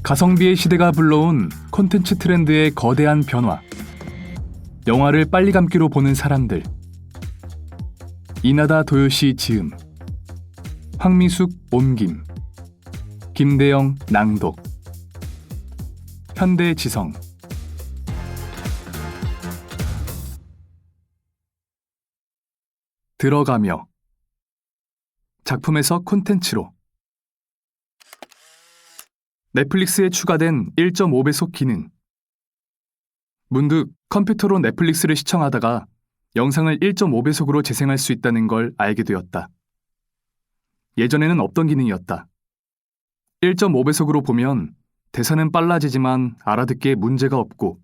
가성비의 시대가 불러온 콘텐츠 트렌드의 거대한 변화. 영화를 빨리 감기로 보는 사람들. 이나다 도요시 지음, 황미숙 옮김, 김대영 낭독, 현대지성. 들어가며 작품에서 콘텐츠로. 넷플릭스에 추가된 1.5배속 기능. 문득 컴퓨터로 넷플릭스를 시청하다가 영상을 1.5배속으로 재생할 수 있다는 걸 알게 되었다. 예전에는 없던 기능이었다. 1.5배속으로 보면 대사는 빨라지지만 알아듣기에 문제가 없고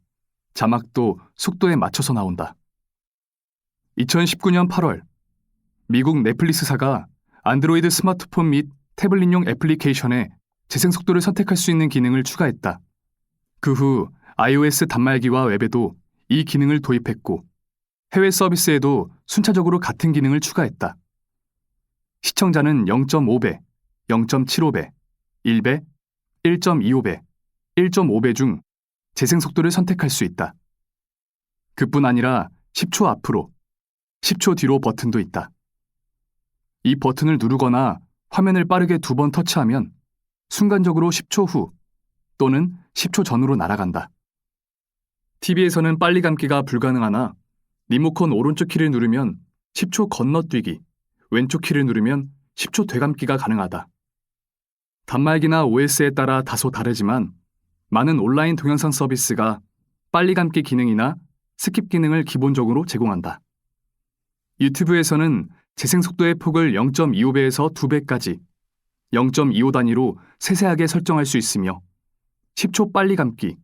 자막도 속도에 맞춰서 나온다. 2019년 8월 미국 넷플릭스사가 안드로이드 스마트폰 및 태블릿용 애플리케이션에 재생 속도를 선택할 수 있는 기능을 추가했다. 그 후 iOS 단말기와 웹에도 이 기능을 도입했고 해외 서비스에도 순차적으로 같은 기능을 추가했다. 시청자는 0.5배, 0.75배, 1배, 1.25배, 1.5배 중 재생 속도를 선택할 수 있다. 그뿐 아니라 10초 앞으로, 10초 뒤로 버튼도 있다. 이 버튼을 누르거나 화면을 빠르게 2번 터치하면 순간적으로 10초 후 또는 10초 전으로 날아간다. TV에서는 빨리 감기가 불가능하나 리모컨 오른쪽 키를 누르면 10초 건너뛰기, 왼쪽 키를 누르면 10초 되감기가 가능하다. 단말기나 OS에 따라 다소 다르지만 많은 온라인 동영상 서비스가 빨리 감기 기능이나 스킵 기능을 기본적으로 제공한다. 유튜브에서는 재생 속도의 폭을 0.25배에서 2배까지 0.25 단위로 세세하게 설정할 수 있으며 10초 빨리 감기,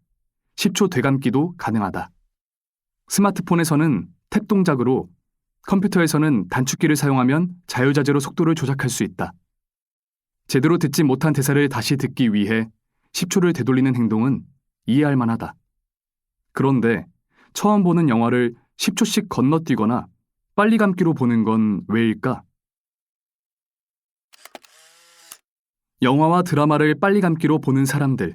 10초 되감기도 가능하다. 스마트폰에서는 탭 동작으로, 컴퓨터에서는 단축키를 사용하면 자유자재로 속도를 조작할 수 있다. 제대로 듣지 못한 대사를 다시 듣기 위해 10초를 되돌리는 행동은 이해할 만하다. 그런데 처음 보는 영화를 10초씩 건너뛰거나 빨리 감기로 보는 건 왜일까? 영화와 드라마를 빨리 감기로 보는 사람들.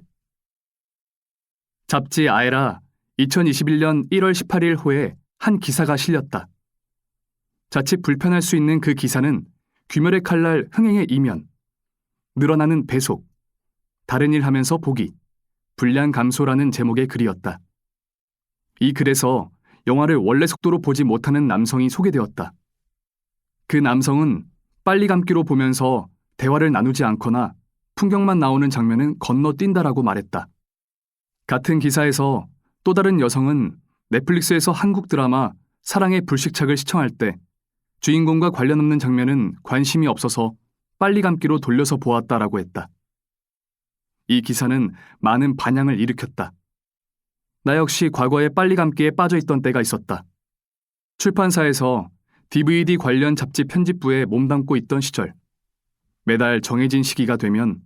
잡지 아에라 2021년 1월 18일 호에 한 기사가 실렸다. 자칫 불편할 수 있는 그 기사는 귀멸의 칼날 흥행의 이면, 늘어나는 배속, 다른 일 하면서 보기, 분량 감소라는 제목의 글이었다. 이 글에서 영화를 원래 속도로 보지 못하는 남성이 소개되었다. 그 남성은 빨리 감기로 보면서 대화를 나누지 않거나 풍경만 나오는 장면은 건너뛴다라고 말했다. 같은 기사에서 또 다른 여성은 넷플릭스에서 한국 드라마 사랑의 불식착을 시청할 때 주인공과 관련 없는 장면은 관심이 없어서 빨리 감기로 돌려서 보았다라고 했다. 이 기사는 많은 반향을 일으켰다. 나 역시 과거에 빨리 감기에 빠져있던 때가 있었다. 출판사에서 DVD 관련 잡지 편집부에 몸담고 있던 시절, 매달 정해진 시기가 되면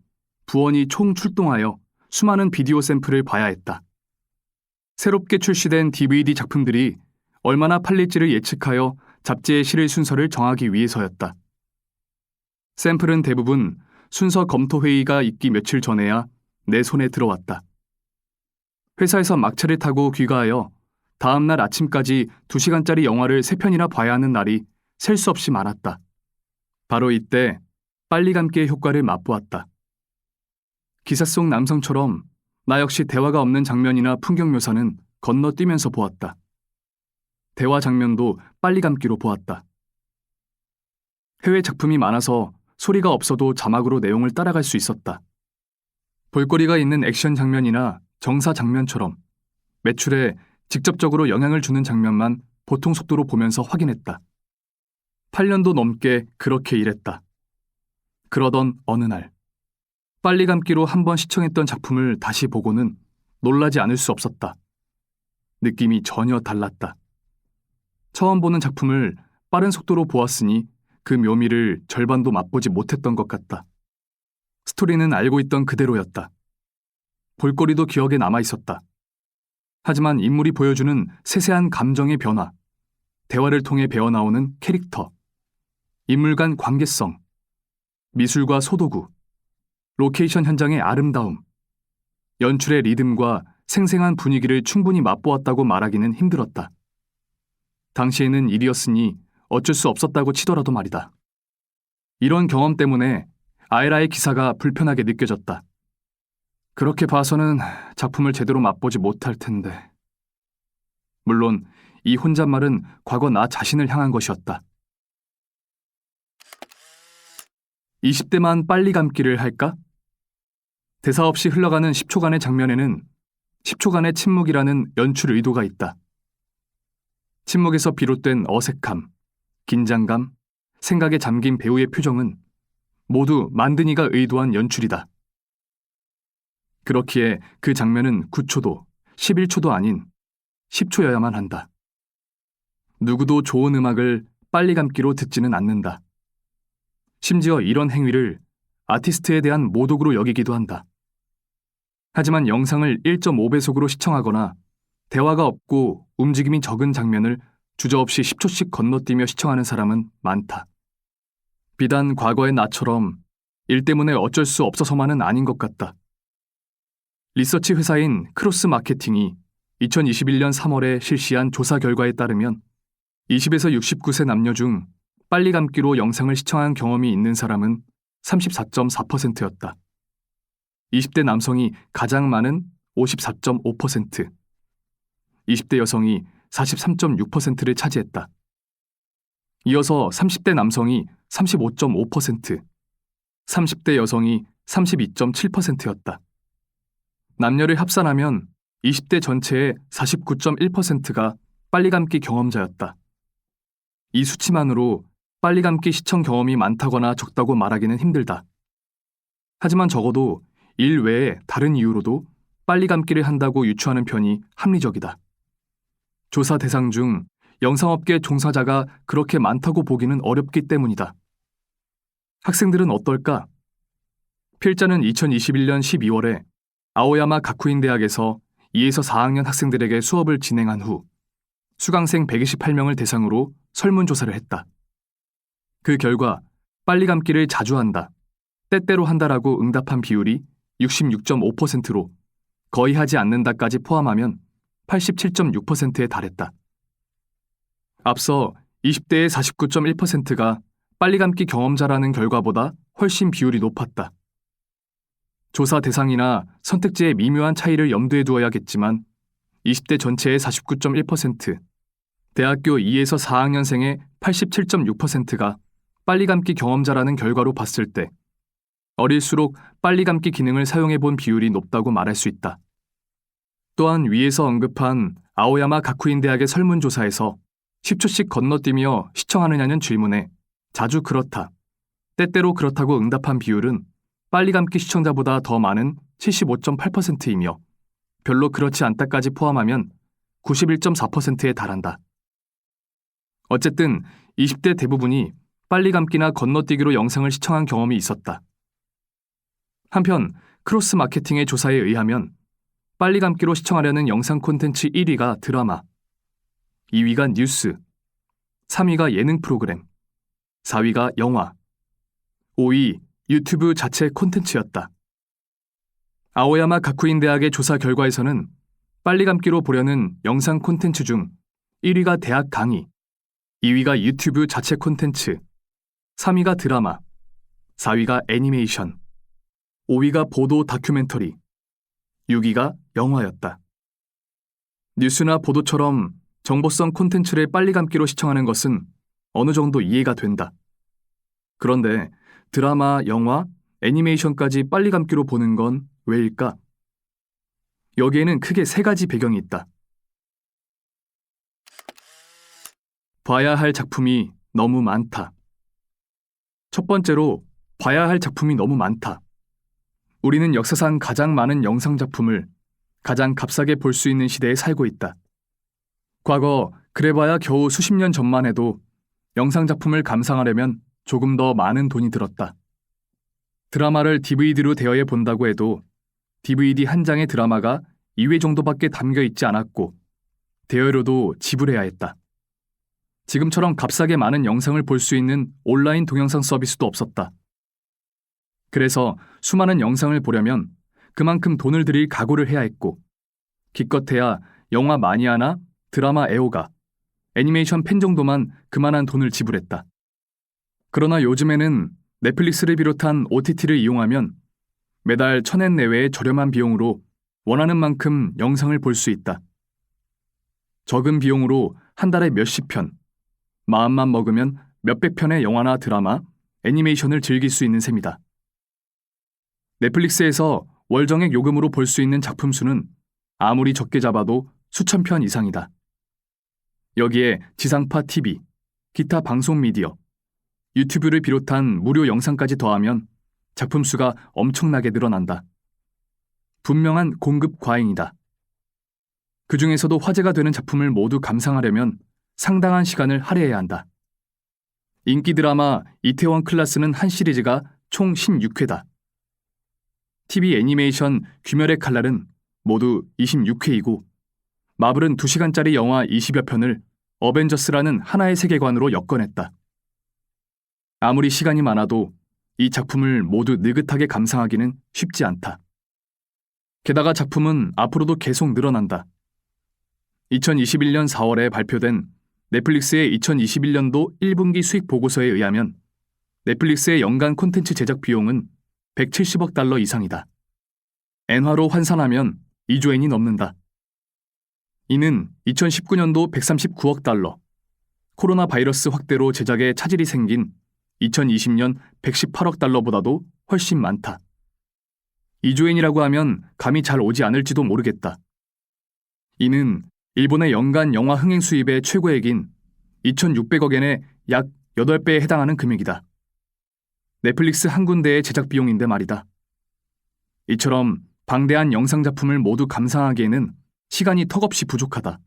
부원이 총출동하여 수많은 비디오 샘플을 봐야 했다. 새롭게 출시된 DVD 작품들이 얼마나 팔릴지를 예측하여 잡지에 실을 순서를 정하기 위해서였다. 샘플은 대부분 순서 검토 회의가 있기 며칠 전에야 내 손에 들어왔다. 회사에서 막차를 타고 귀가하여 다음날 아침까지 2시간짜리 영화를 3편이나 봐야 하는 날이 셀 수 없이 많았다. 바로 이때 빨리 감기의 효과를 맛보았다. 기사 속 남성처럼 나 역시 대화가 없는 장면이나 풍경 묘사는 건너뛰면서 보았다. 대화 장면도 빨리 감기로 보았다. 해외 작품이 많아서 소리가 없어도 자막으로 내용을 따라갈 수 있었다. 볼거리가 있는 액션 장면이나 정사 장면처럼 매출에 직접적으로 영향을 주는 장면만 보통 속도로 보면서 확인했다. 8년도 넘게 그렇게 일했다. 그러던 어느 날, 빨리 감기로 한번 시청했던 작품을 다시 보고는 놀라지 않을 수 없었다. 느낌이 전혀 달랐다. 처음 보는 작품을 빠른 속도로 보았으니 그 묘미를 절반도 맛보지 못했던 것 같다. 스토리는 알고 있던 그대로였다. 볼거리도 기억에 남아있었다. 하지만 인물이 보여주는 세세한 감정의 변화, 대화를 통해 배어나오는 캐릭터, 인물 간 관계성, 미술과 소도구, 로케이션 현장의 아름다움, 연출의 리듬과 생생한 분위기를 충분히 맛보았다고 말하기는 힘들었다. 당시에는 일이었으니 어쩔 수 없었다고 치더라도 말이다. 이런 경험 때문에 아에라의 기사가 불편하게 느껴졌다. 그렇게 봐서는 작품을 제대로 맛보지 못할 텐데. 물론 이 혼잣말은 과거 나 자신을 향한 것이었다. 20대만 빨리 감기를 할까? 대사 없이 흘러가는 10초간의 장면에는 10초간의 침묵이라는 연출 의도가 있다. 침묵에서 비롯된 어색함, 긴장감, 생각에 잠긴 배우의 표정은 모두 만드니가 의도한 연출이다. 그렇기에 그 장면은 9초도, 11초도 아닌 10초여야만 한다. 누구도 좋은 음악을 빨리 감기로 듣지는 않는다. 심지어 이런 행위를 아티스트에 대한 모독으로 여기기도 한다. 하지만 영상을 1.5배속으로 시청하거나 대화가 없고 움직임이 적은 장면을 주저없이 10초씩 건너뛰며 시청하는 사람은 많다. 비단 과거의 나처럼 일 때문에 어쩔 수 없어서만은 아닌 것 같다. 리서치 회사인 크로스 마케팅이 2021년 3월에 실시한 조사 결과에 따르면 20에서 69세 남녀 중 빨리 감기로 영상을 시청한 경험이 있는 사람은 34.4%였다. 20대 남성이 가장 많은 54.5%, 20대 여성이 43.6%를 차지했다. 이어서 30대 남성이 35.5%, 30대 여성이 32.7%였다. 남녀를 합산하면 20대 전체의 49.1%가 빨리 감기 경험자였다. 이 수치만으로 빨리 감기 시청 경험이 많다거나 적다고 말하기는 힘들다. 하지만 적어도 일 외에 다른 이유로도 빨리 감기를 한다고 유추하는 편이 합리적이다. 조사 대상 중 영상업계 종사자가 그렇게 많다고 보기는 어렵기 때문이다. 학생들은 어떨까? 필자는 2021년 12월에 아오야마 가쿠인 대학에서 2에서 4학년 학생들에게 수업을 진행한 후 수강생 128명을 대상으로 설문조사를 했다. 그 결과 빨리 감기를 자주 한다, 때때로 한다라고 응답한 비율이 66.5%로 거의 하지 않는다까지 포함하면 87.6%에 달했다. 앞서 20대의 49.1%가 빨리 감기 경험자라는 결과보다 훨씬 비율이 높았다. 조사 대상이나 선택지의 미묘한 차이를 염두에 두어야겠지만 20대 전체의 49.1%, 대학교 2에서 4학년생의 87.6%가 빨리 감기 경험자라는 결과로 봤을 때 어릴수록 빨리 감기 기능을 사용해 본 비율이 높다고 말할 수 있다. 또한 위에서 언급한 아오야마 가쿠인 대학의 설문조사에서 10초씩 건너뛰며 시청하느냐는 질문에 자주 그렇다, 때때로 그렇다고 응답한 비율은 빨리 감기 시청자보다 더 많은 75.8%이며 별로 그렇지 않다까지 포함하면 91.4%에 달한다. 어쨌든 20대 대부분이 빨리 감기나 건너뛰기로 영상을 시청한 경험이 있었다. 한편 크로스 마케팅의 조사에 의하면 빨리 감기로 시청하려는 영상 콘텐츠 1위가 드라마, 2위가 뉴스, 3위가 예능 프로그램, 4위가 영화, 5위 유튜브 자체 콘텐츠였다. 아오야마 가쿠인 대학의 조사 결과에서는 빨리 감기로 보려는 영상 콘텐츠 중 1위가 대학 강의, 2위가 유튜브 자체 콘텐츠, 3위가 드라마, 4위가 애니메이션, 5위가 보도 다큐멘터리, 6위가 영화였다. 뉴스나 보도처럼 정보성 콘텐츠를 빨리 감기로 시청하는 것은 어느 정도 이해가 된다. 그런데 드라마, 영화, 애니메이션까지 빨리 감기로 보는 건 왜일까? 여기에는 크게 세 가지 배경이 있다. 봐야 할 작품이 너무 많다. 첫 번째로, 봐야 할 작품이 너무 많다. 우리는 역사상 가장 많은 영상 작품을 가장 값싸게 볼 수 있는 시대에 살고 있다. 과거 그래봐야 겨우 수십 년 전만 해도 영상 작품을 감상하려면 조금 더 많은 돈이 들었다. 드라마를 DVD로 대여해 본다고 해도 DVD 한 장의 드라마가 2회 정도밖에 담겨 있지 않았고 대여료도 지불해야 했다. 지금처럼 값싸게 많은 영상을 볼 수 있는 온라인 동영상 서비스도 없었다. 그래서 수많은 영상을 보려면 그만큼 돈을 들일 각오를 해야 했고, 기껏해야 영화 마니아나 드라마 애호가, 애니메이션 팬 정도만 그만한 돈을 지불했다. 그러나 요즘에는 넷플릭스를 비롯한 OTT를 이용하면 매달 1,000엔 내외의 저렴한 비용으로 원하는 만큼 영상을 볼 수 있다. 적은 비용으로 한 달에 몇십 편, 마음만 먹으면 몇백 편의 영화나 드라마, 애니메이션을 즐길 수 있는 셈이다. 넷플릭스에서 월정액 요금으로 볼 수 있는 작품 수는 아무리 적게 잡아도 수천 편 이상이다. 여기에 지상파 TV, 기타 방송 미디어, 유튜브를 비롯한 무료 영상까지 더하면 작품 수가 엄청나게 늘어난다. 분명한 공급 과잉이다. 그 중에서도 화제가 되는 작품을 모두 감상하려면 상당한 시간을 할애해야 한다. 인기 드라마 이태원 클라스는 한 시리즈가 총 16회다. TV 애니메이션 귀멸의 칼날은 모두 26회이고 마블은 2시간짜리 영화 20여 편을 어벤져스라는 하나의 세계관으로 엮어냈다. 아무리 시간이 많아도 이 작품을 모두 느긋하게 감상하기는 쉽지 않다. 게다가 작품은 앞으로도 계속 늘어난다. 2021년 4월에 발표된 넷플릭스의 2021년도 1분기 수익 보고서에 의하면 넷플릭스의 연간 콘텐츠 제작 비용은 170억 달러 이상이다. 엔화로 환산하면 2조 엔이 넘는다. 이는 2019년도 139억 달러, 코로나 바이러스 확대로 제작에 차질이 생긴 2020년 118억 달러보다도 훨씬 많다. 2조 엔이라고 하면 감이 잘 오지 않을지도 모르겠다. 이는 일본의 연간 영화 흥행 수입의 최고액인 2,600억 엔의 약 8배에 해당하는 금액이다. 넷플릭스 한 군데의 제작 비용인데 말이다. 이처럼 방대한 영상 작품을 모두 감상하기에는 시간이 턱없이 부족하다.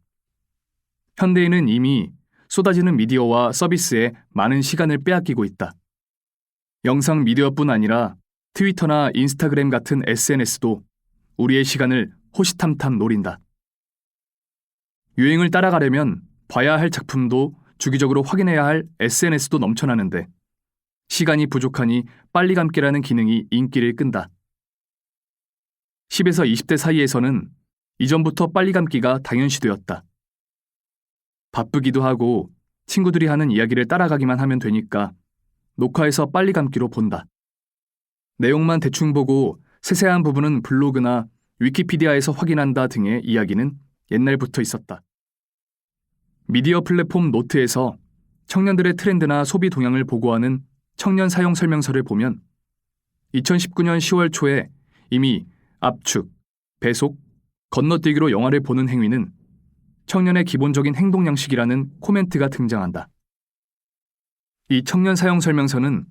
현대인은 이미 쏟아지는 미디어와 서비스에 많은 시간을 빼앗기고 있다. 영상 미디어뿐 아니라 트위터나 인스타그램 같은 SNS도 우리의 시간을 호시탐탐 노린다. 유행을 따라가려면 봐야 할 작품도 주기적으로 확인해야 할 SNS도 넘쳐나는데 시간이 부족하니 빨리 감기라는 기능이 인기를 끈다. 10에서 20대 사이에서는 이전부터 빨리 감기가 당연시되었다. 바쁘기도 하고 친구들이 하는 이야기를 따라가기만 하면 되니까 녹화해서 빨리 감기로 본다. 내용만 대충 보고 세세한 부분은 블로그나 위키피디아에서 확인한다 등의 이야기는 옛날부터 있었다. 미디어 플랫폼 노트에서 청년들의 트렌드나 소비 동향을 보고하는 청년 사용 설명서를 보면 2019년 10월 초에 이미 압축, 배속, 건너뛰기로 영화를 보는 행위는 청년의 기본적인 행동 양식이라는 코멘트가 등장한다. 이 청년 사용 설명서는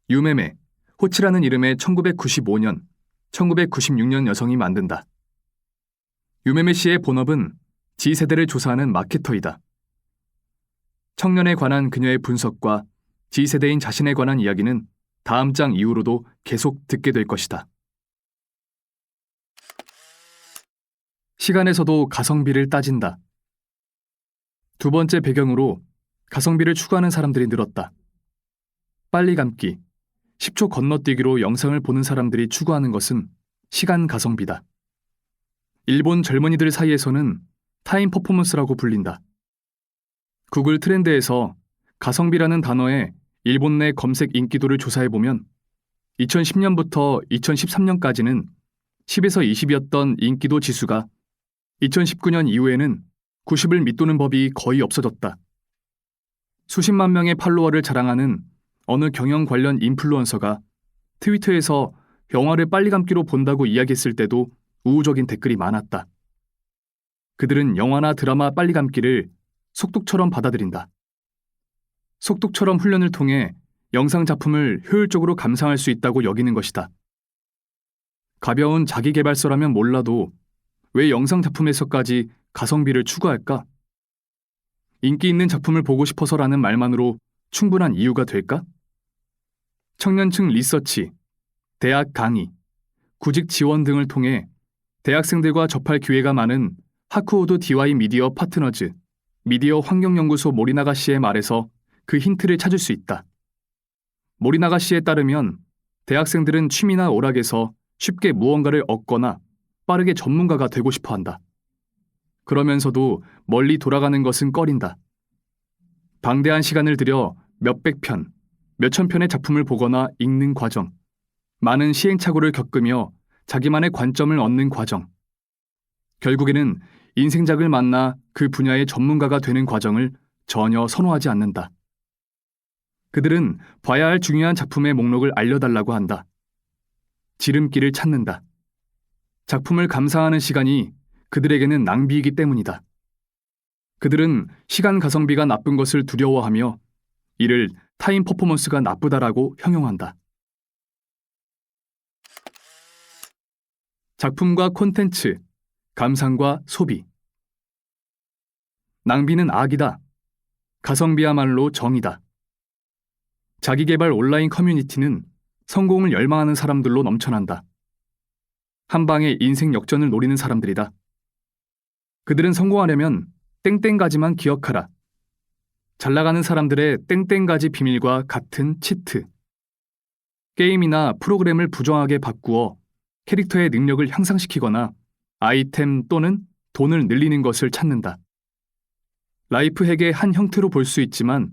유메메, 호치라는 이름의 1995년, 1996년 여성이 만든다. 유메메 씨의 본업은 G세대를 조사하는 마케터이다. 청년에 관한 그녀의 분석과 G세대인 자신에 관한 이야기는 다음 장 이후로도 계속 듣게 될 것이다. 시간에서도 가성비를 따진다. 두 번째 배경으로 가성비를 추구하는 사람들이 늘었다. 빨리 감기, 10초 건너뛰기로 영상을 보는 사람들이 추구하는 것은 시간 가성비다. 일본 젊은이들 사이에서는 타임 퍼포먼스라고 불린다. 구글 트렌드에서 가성비라는 단어의 일본 내 검색 인기도를 조사해보면 2010년부터 2013년까지는 10에서 20이었던 인기도 지수가 2019년 이후에는 90을 밑도는 법이 거의 없어졌다. 수십만 명의 팔로워를 자랑하는 어느 경영 관련 인플루언서가 트위터에서 영화를 빨리 감기로 본다고 이야기했을 때도 우호적인 댓글이 많았다. 그들은 영화나 드라마 빨리 감기를 속독처럼 받아들인다. 속독처럼 훈련을 통해 영상 작품을 효율적으로 감상할 수 있다고 여기는 것이다. 가벼운 자기계발서라면 몰라도 왜 영상 작품에서까지 가성비를 추구할까? 인기 있는 작품을 보고 싶어서라는 말만으로 충분한 이유가 될까? 청년층 리서치, 대학 강의, 구직 지원 등을 통해 대학생들과 접할 기회가 많은 하크우드 DY 미디어 파트너즈, 미디어 환경연구소 모리나가 씨의 말에서 그 힌트를 찾을 수 있다. 모리나가 씨에 따르면 대학생들은 취미나 오락에서 쉽게 무언가를 얻거나 빠르게 전문가가 되고 싶어 한다. 그러면서도 멀리 돌아가는 것은 꺼린다. 방대한 시간을 들여 몇백 편, 몇천 편의 작품을 보거나 읽는 과정, 많은 시행착오를 겪으며 자기만의 관점을 얻는 과정, 결국에는 인생작을 만나 그 분야의 전문가가 되는 과정을 전혀 선호하지 않는다. 그들은 봐야 할 중요한 작품의 목록을 알려달라고 한다. 지름길을 찾는다. 작품을 감상하는 시간이 그들에게는 낭비이기 때문이다. 그들은 시간 가성비가 나쁜 것을 두려워하며 이를 타임 퍼포먼스가 나쁘다라고 형용한다. 작품과 콘텐츠, 감상과 소비. 낭비는 악이다. 가성비야말로 정이다. 자기개발 온라인 커뮤니티는 성공을 열망하는 사람들로 넘쳐난다. 한 방에 인생 역전을 노리는 사람들이다. 그들은 성공하려면 땡땡가지만 기억하라. 잘 나가는 사람들의 땡땡가지 비밀과 같은 치트. 게임이나 프로그램을 부정하게 바꾸어 캐릭터의 능력을 향상시키거나 아이템 또는 돈을 늘리는 것을 찾는다. 라이프 핵의 한 형태로 볼 수 있지만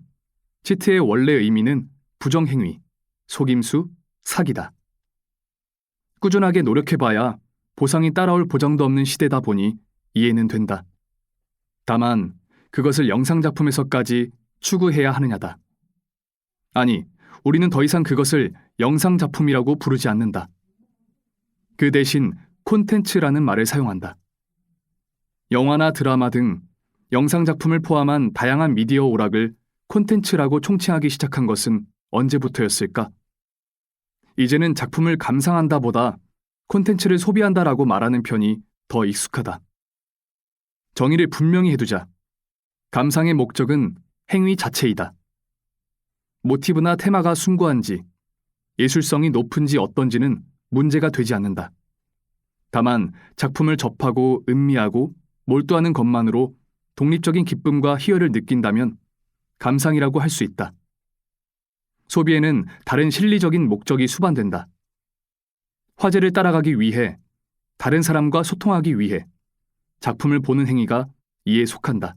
치트의 원래 의미는 부정행위, 속임수, 사기다. 꾸준하게 노력해봐야 보상이 따라올 보장도 없는 시대다 보니 이해는 된다. 다만 그것을 영상작품에서까지 추구해야 하느냐다. 아니, 우리는 더 이상 그것을 영상작품이라고 부르지 않는다. 그 대신 콘텐츠라는 말을 사용한다. 영화나 드라마 등 영상작품을 포함한 다양한 미디어 오락을 콘텐츠라고 총칭하기 시작한 것은 언제부터였을까? 이제는 작품을 감상한다 보다 콘텐츠를 소비한다라고 말하는 편이 더 익숙하다. 정의를 분명히 해두자. 감상의 목적은 행위 자체이다. 모티브나 테마가 숭고한지, 예술성이 높은지 어떤지는 문제가 되지 않는다. 다만 작품을 접하고 음미하고 몰두하는 것만으로 독립적인 기쁨과 희열을 느낀다면 감상이라고 할 수 있다. 소비에는 다른 실리적인 목적이 수반된다. 화제를 따라가기 위해, 다른 사람과 소통하기 위해 작품을 보는 행위가 이에 속한다.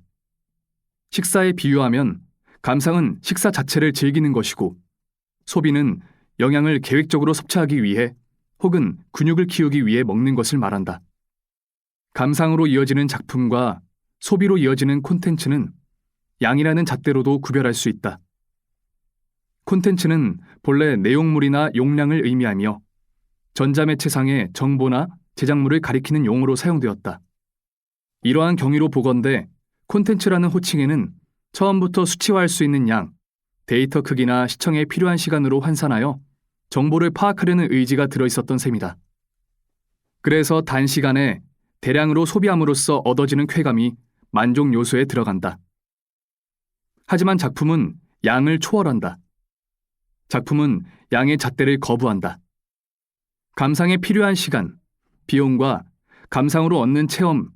식사에 비유하면 감상은 식사 자체를 즐기는 것이고 소비는 영양을 계획적으로 섭취하기 위해 혹은 근육을 키우기 위해 먹는 것을 말한다. 감상으로 이어지는 작품과 소비로 이어지는 콘텐츠는 양이라는 잣대로도 구별할 수 있다. 콘텐츠는 본래 내용물이나 용량을 의미하며 전자매체상의 정보나 제작물을 가리키는 용어로 사용되었다. 이러한 경위로 보건대 콘텐츠라는 호칭에는 처음부터 수치화할 수 있는 양, 데이터 크기나 시청에 필요한 시간으로 환산하여 정보를 파악하려는 의지가 들어있었던 셈이다. 그래서 단시간에 대량으로 소비함으로써 얻어지는 쾌감이 만족 요소에 들어간다. 하지만 작품은 양을 초월한다. 작품은 양의 잣대를 거부한다. 감상에 필요한 시간, 비용과 감상으로 얻는 체험,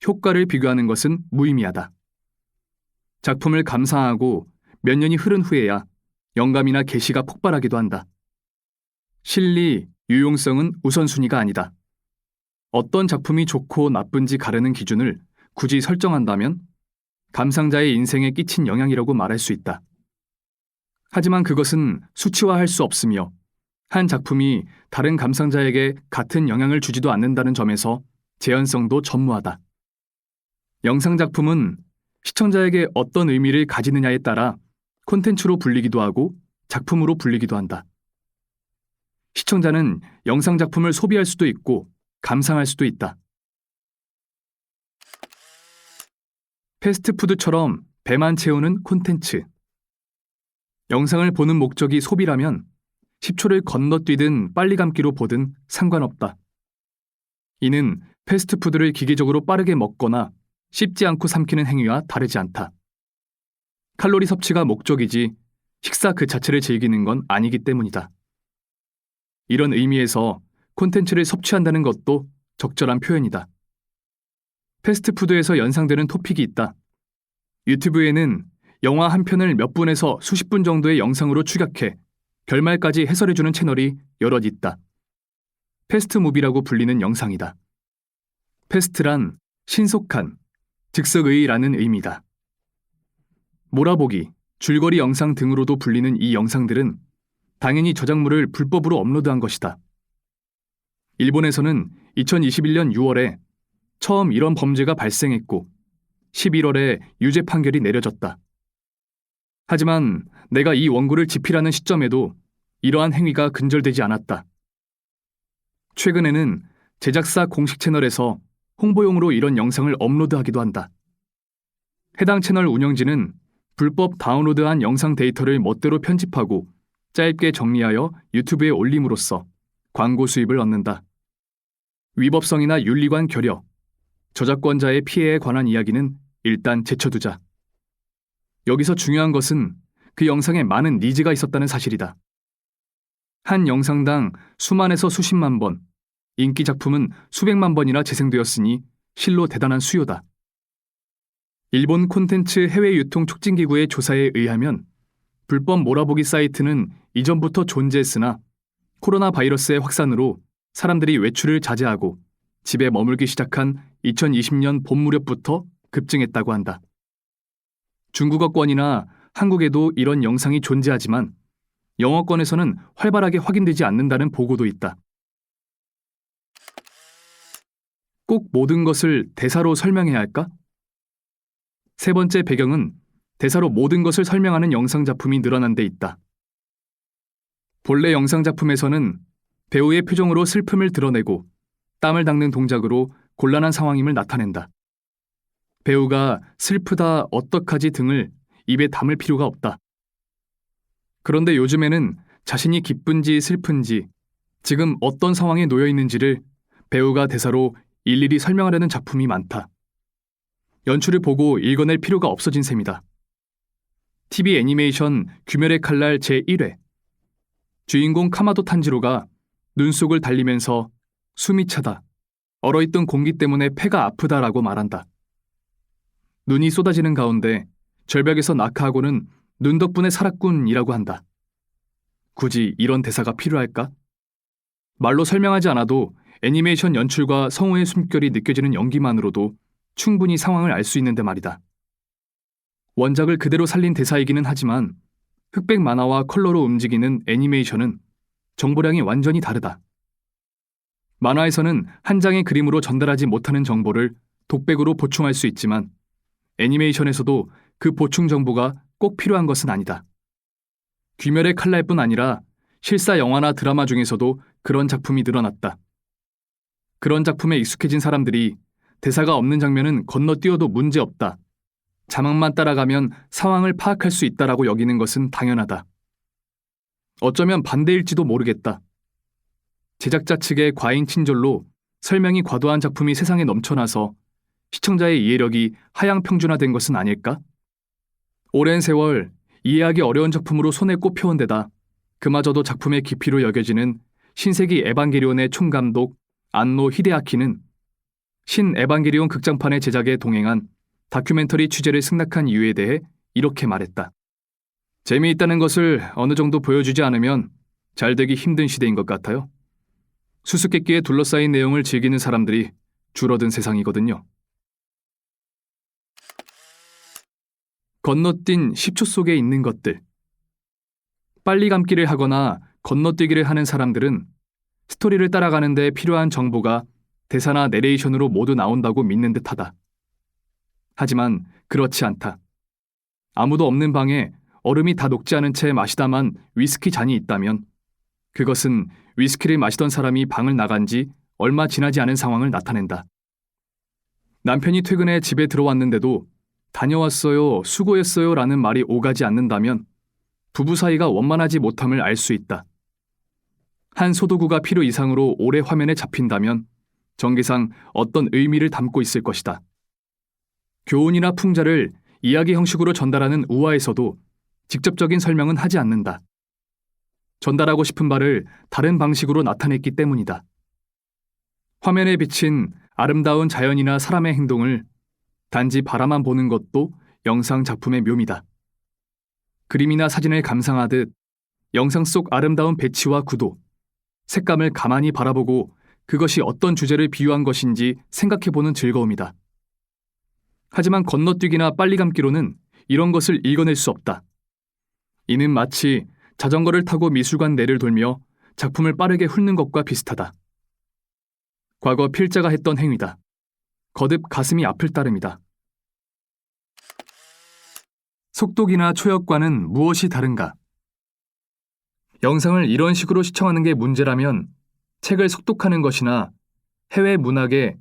효과를 비교하는 것은 무의미하다. 작품을 감상하고 몇 년이 흐른 후에야 영감이나 계시가 폭발하기도 한다. 실리, 유용성은 우선순위가 아니다. 어떤 작품이 좋고 나쁜지 가르는 기준을 굳이 설정한다면 감상자의 인생에 끼친 영향이라고 말할 수 있다. 하지만 그것은 수치화할 수 없으며 한 작품이 다른 감상자에게 같은 영향을 주지도 않는다는 점에서 재현성도 전무하다. 영상작품은 시청자에게 어떤 의미를 가지느냐에 따라 콘텐츠로 불리기도 하고 작품으로 불리기도 한다. 시청자는 영상작품을 소비할 수도 있고 감상할 수도 있다. 패스트푸드처럼 배만 채우는 콘텐츠. 영상을 보는 목적이 소비라면 10초를 건너뛰든 빨리 감기로 보든 상관없다. 이는 패스트푸드를 기계적으로 빠르게 먹거나 씹지 않고 삼키는 행위와 다르지 않다. 칼로리 섭취가 목적이지 식사 그 자체를 즐기는 건 아니기 때문이다. 이런 의미에서 콘텐츠를 섭취한다는 것도 적절한 표현이다. 패스트푸드에서 연상되는 토픽이 있다. 유튜브에는 영화 한 편을 몇 분에서 수십 분 정도의 영상으로 축약해 결말까지 해설해주는 채널이 여럿 있다. 패스트무비라고 불리는 영상이다. 패스트란 신속한, 즉석의라는 의미다. 몰아보기, 줄거리 영상 등으로도 불리는 이 영상들은 당연히 저작물을 불법으로 업로드한 것이다. 일본에서는 2021년 6월에 처음 이런 범죄가 발생했고 11월에 유죄 판결이 내려졌다. 하지만 내가 이 원고를 집필하는 시점에도 이러한 행위가 근절되지 않았다. 최근에는 제작사 공식 채널에서 홍보용으로 이런 영상을 업로드하기도 한다. 해당 채널 운영진은 불법 다운로드한 영상 데이터를 멋대로 편집하고 짧게 정리하여 유튜브에 올림으로써 광고 수입을 얻는다. 위법성이나 윤리관 결여, 저작권자의 피해에 관한 이야기는 일단 제쳐두자. 여기서 중요한 것은 그 영상에 많은 니즈가 있었다는 사실이다. 한 영상당 수만에서 수십만 번, 인기 작품은 수백만 번이나 재생되었으니 실로 대단한 수요다. 일본 콘텐츠 해외 유통 촉진기구의 조사에 의하면 불법 몰아보기 사이트는 이전부터 존재했으나 코로나 바이러스의 확산으로 사람들이 외출을 자제하고 집에 머물기 시작한 2020년 봄 무렵부터 급증했다고 한다. 중국어권이나 한국에도 이런 영상이 존재하지만 영어권에서는 활발하게 확인되지 않는다는 보고도 있다. 꼭 모든 것을 대사로 설명해야 할까? 세 번째 배경은 대사로 모든 것을 설명하는 영상 작품이 늘어난 데 있다. 본래 영상 작품에서는 배우의 표정으로 슬픔을 드러내고 땀을 닦는 동작으로 곤란한 상황임을 나타낸다. 배우가 슬프다, 어떡하지 등을 입에 담을 필요가 없다. 그런데 요즘에는 자신이 기쁜지 슬픈지, 지금 어떤 상황에 놓여 있는지를 배우가 대사로 일일이 설명하려는 작품이 많다. 연출을 보고 읽어낼 필요가 없어진 셈이다. TV 애니메이션 귀멸의 칼날 제1회. 주인공 카마도 탄지로가 눈 속을 달리면서 숨이 차다, 얼어있던 공기 때문에 폐가 아프다라고 말한다. 눈이 쏟아지는 가운데 절벽에서 낙하하고는 눈 덕분에 살았군이라고 한다. 굳이 이런 대사가 필요할까? 말로 설명하지 않아도 애니메이션 연출과 성우의 숨결이 느껴지는 연기만으로도 충분히 상황을 알 수 있는데 말이다. 원작을 그대로 살린 대사이기는 하지만 흑백 만화와 컬러로 움직이는 애니메이션은 정보량이 완전히 다르다. 만화에서는 한 장의 그림으로 전달하지 못하는 정보를 독백으로 보충할 수 있지만 애니메이션에서도 그 보충 정보가 꼭 필요한 것은 아니다. 귀멸의 칼날뿐 아니라 실사 영화나 드라마 중에서도 그런 작품이 늘어났다. 그런 작품에 익숙해진 사람들이 대사가 없는 장면은 건너뛰어도 문제없다, 자막만 따라가면 상황을 파악할 수 있다라고 여기는 것은 당연하다. 어쩌면 반대일지도 모르겠다. 제작자 측의 과잉 친절로 설명이 과도한 작품이 세상에 넘쳐나서 시청자의 이해력이 하향 평준화된 것은 아닐까? 오랜 세월 이해하기 어려운 작품으로 손에 꼽혀온 데다 그마저도 작품의 깊이로 여겨지는 신세기 에반게리온의 총감독 안노 히데아키는 신 에반게리온 극장판의 제작에 동행한 다큐멘터리 취재를 승낙한 이유에 대해 이렇게 말했다. 재미있다는 것을 어느 정도 보여주지 않으면 잘되기 힘든 시대인 것 같아요. 수수께끼에 둘러싸인 내용을 즐기는 사람들이 줄어든 세상이거든요. 건너뛴 10초 속에 있는 것들. 빨리 감기를 하거나 건너뛰기를 하는 사람들은 스토리를 따라가는 데 필요한 정보가 대사나 내레이션으로 모두 나온다고 믿는 듯하다. 하지만 그렇지 않다. 아무도 없는 방에 얼음이 다 녹지 않은 채 마시다만 위스키 잔이 있다면 그것은 위스키를 마시던 사람이 방을 나간 지 얼마 지나지 않은 상황을 나타낸다. 남편이 퇴근해 집에 들어왔는데도 다녀왔어요, 수고했어요 라는 말이 오가지 않는다면 부부 사이가 원만하지 못함을 알 수 있다. 한 소도구가 필요 이상으로 오래 화면에 잡힌다면 전개상 어떤 의미를 담고 있을 것이다. 교훈이나 풍자를 이야기 형식으로 전달하는 우화에서도 직접적인 설명은 하지 않는다. 전달하고 싶은 바를 다른 방식으로 나타냈기 때문이다. 화면에 비친 아름다운 자연이나 사람의 행동을 단지 바라만 보는 것도 영상 작품의 묘미다. 그림이나 사진을 감상하듯 영상 속 아름다운 배치와 구도, 색감을 가만히 바라보고 그것이 어떤 주제를 비유한 것인지 생각해보는 즐거움이다. 하지만 건너뛰기나 빨리 감기로는 이런 것을 읽어낼 수 없다. 이는 마치 자전거를 타고 미술관 내를 돌며 작품을 빠르게 훑는 것과 비슷하다. 과거 필자가 했던 행위다. 거듭 가슴이 아플 따름이다. 속독이나 초역과는 무엇이 다른가? 영상을 이런 식으로 시청하는 게 문제라면 책을 속독하는 것이나 해외 문학의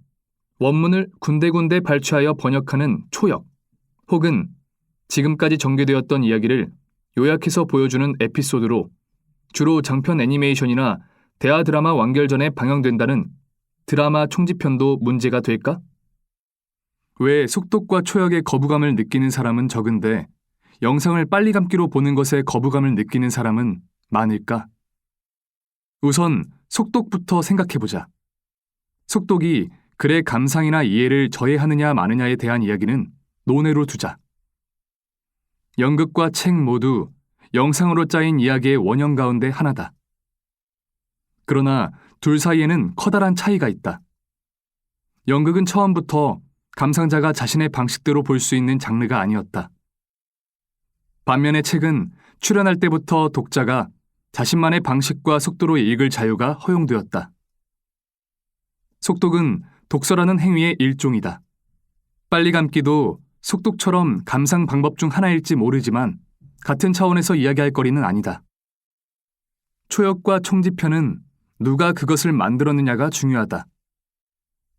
원문을 군데군데 발췌하여 번역하는 초역, 혹은 지금까지 전개되었던 이야기를 요약해서 보여주는 에피소드로 주로 장편 애니메이션이나 대하 드라마 완결전에 방영된다는 드라마 총집편도 문제가 될까? 왜 속독과 초역에 거부감을 느끼는 사람은 적은데 영상을 빨리 감기로 보는 것에 거부감을 느끼는 사람은 많을까? 우선 속독부터 생각해보자. 속독이 글의 감상이나 이해를 저해하느냐 마느냐에 대한 이야기는 논외로 두자. 연극과 책 모두 영상으로 짜인 이야기의 원형 가운데 하나다. 그러나 둘 사이에는 커다란 차이가 있다. 연극은 처음부터 감상자가 자신의 방식대로 볼 수 있는 장르가 아니었다. 반면에 책은 출연할 때부터 독자가 자신만의 방식과 속도로 읽을 자유가 허용되었다. 속독은 독서라는 행위의 일종이다. 빨리 감기도 속독처럼 감상 방법 중 하나일지 모르지만 같은 차원에서 이야기할 거리는 아니다. 초역과 총집편은 누가 그것을 만들었느냐가 중요하다.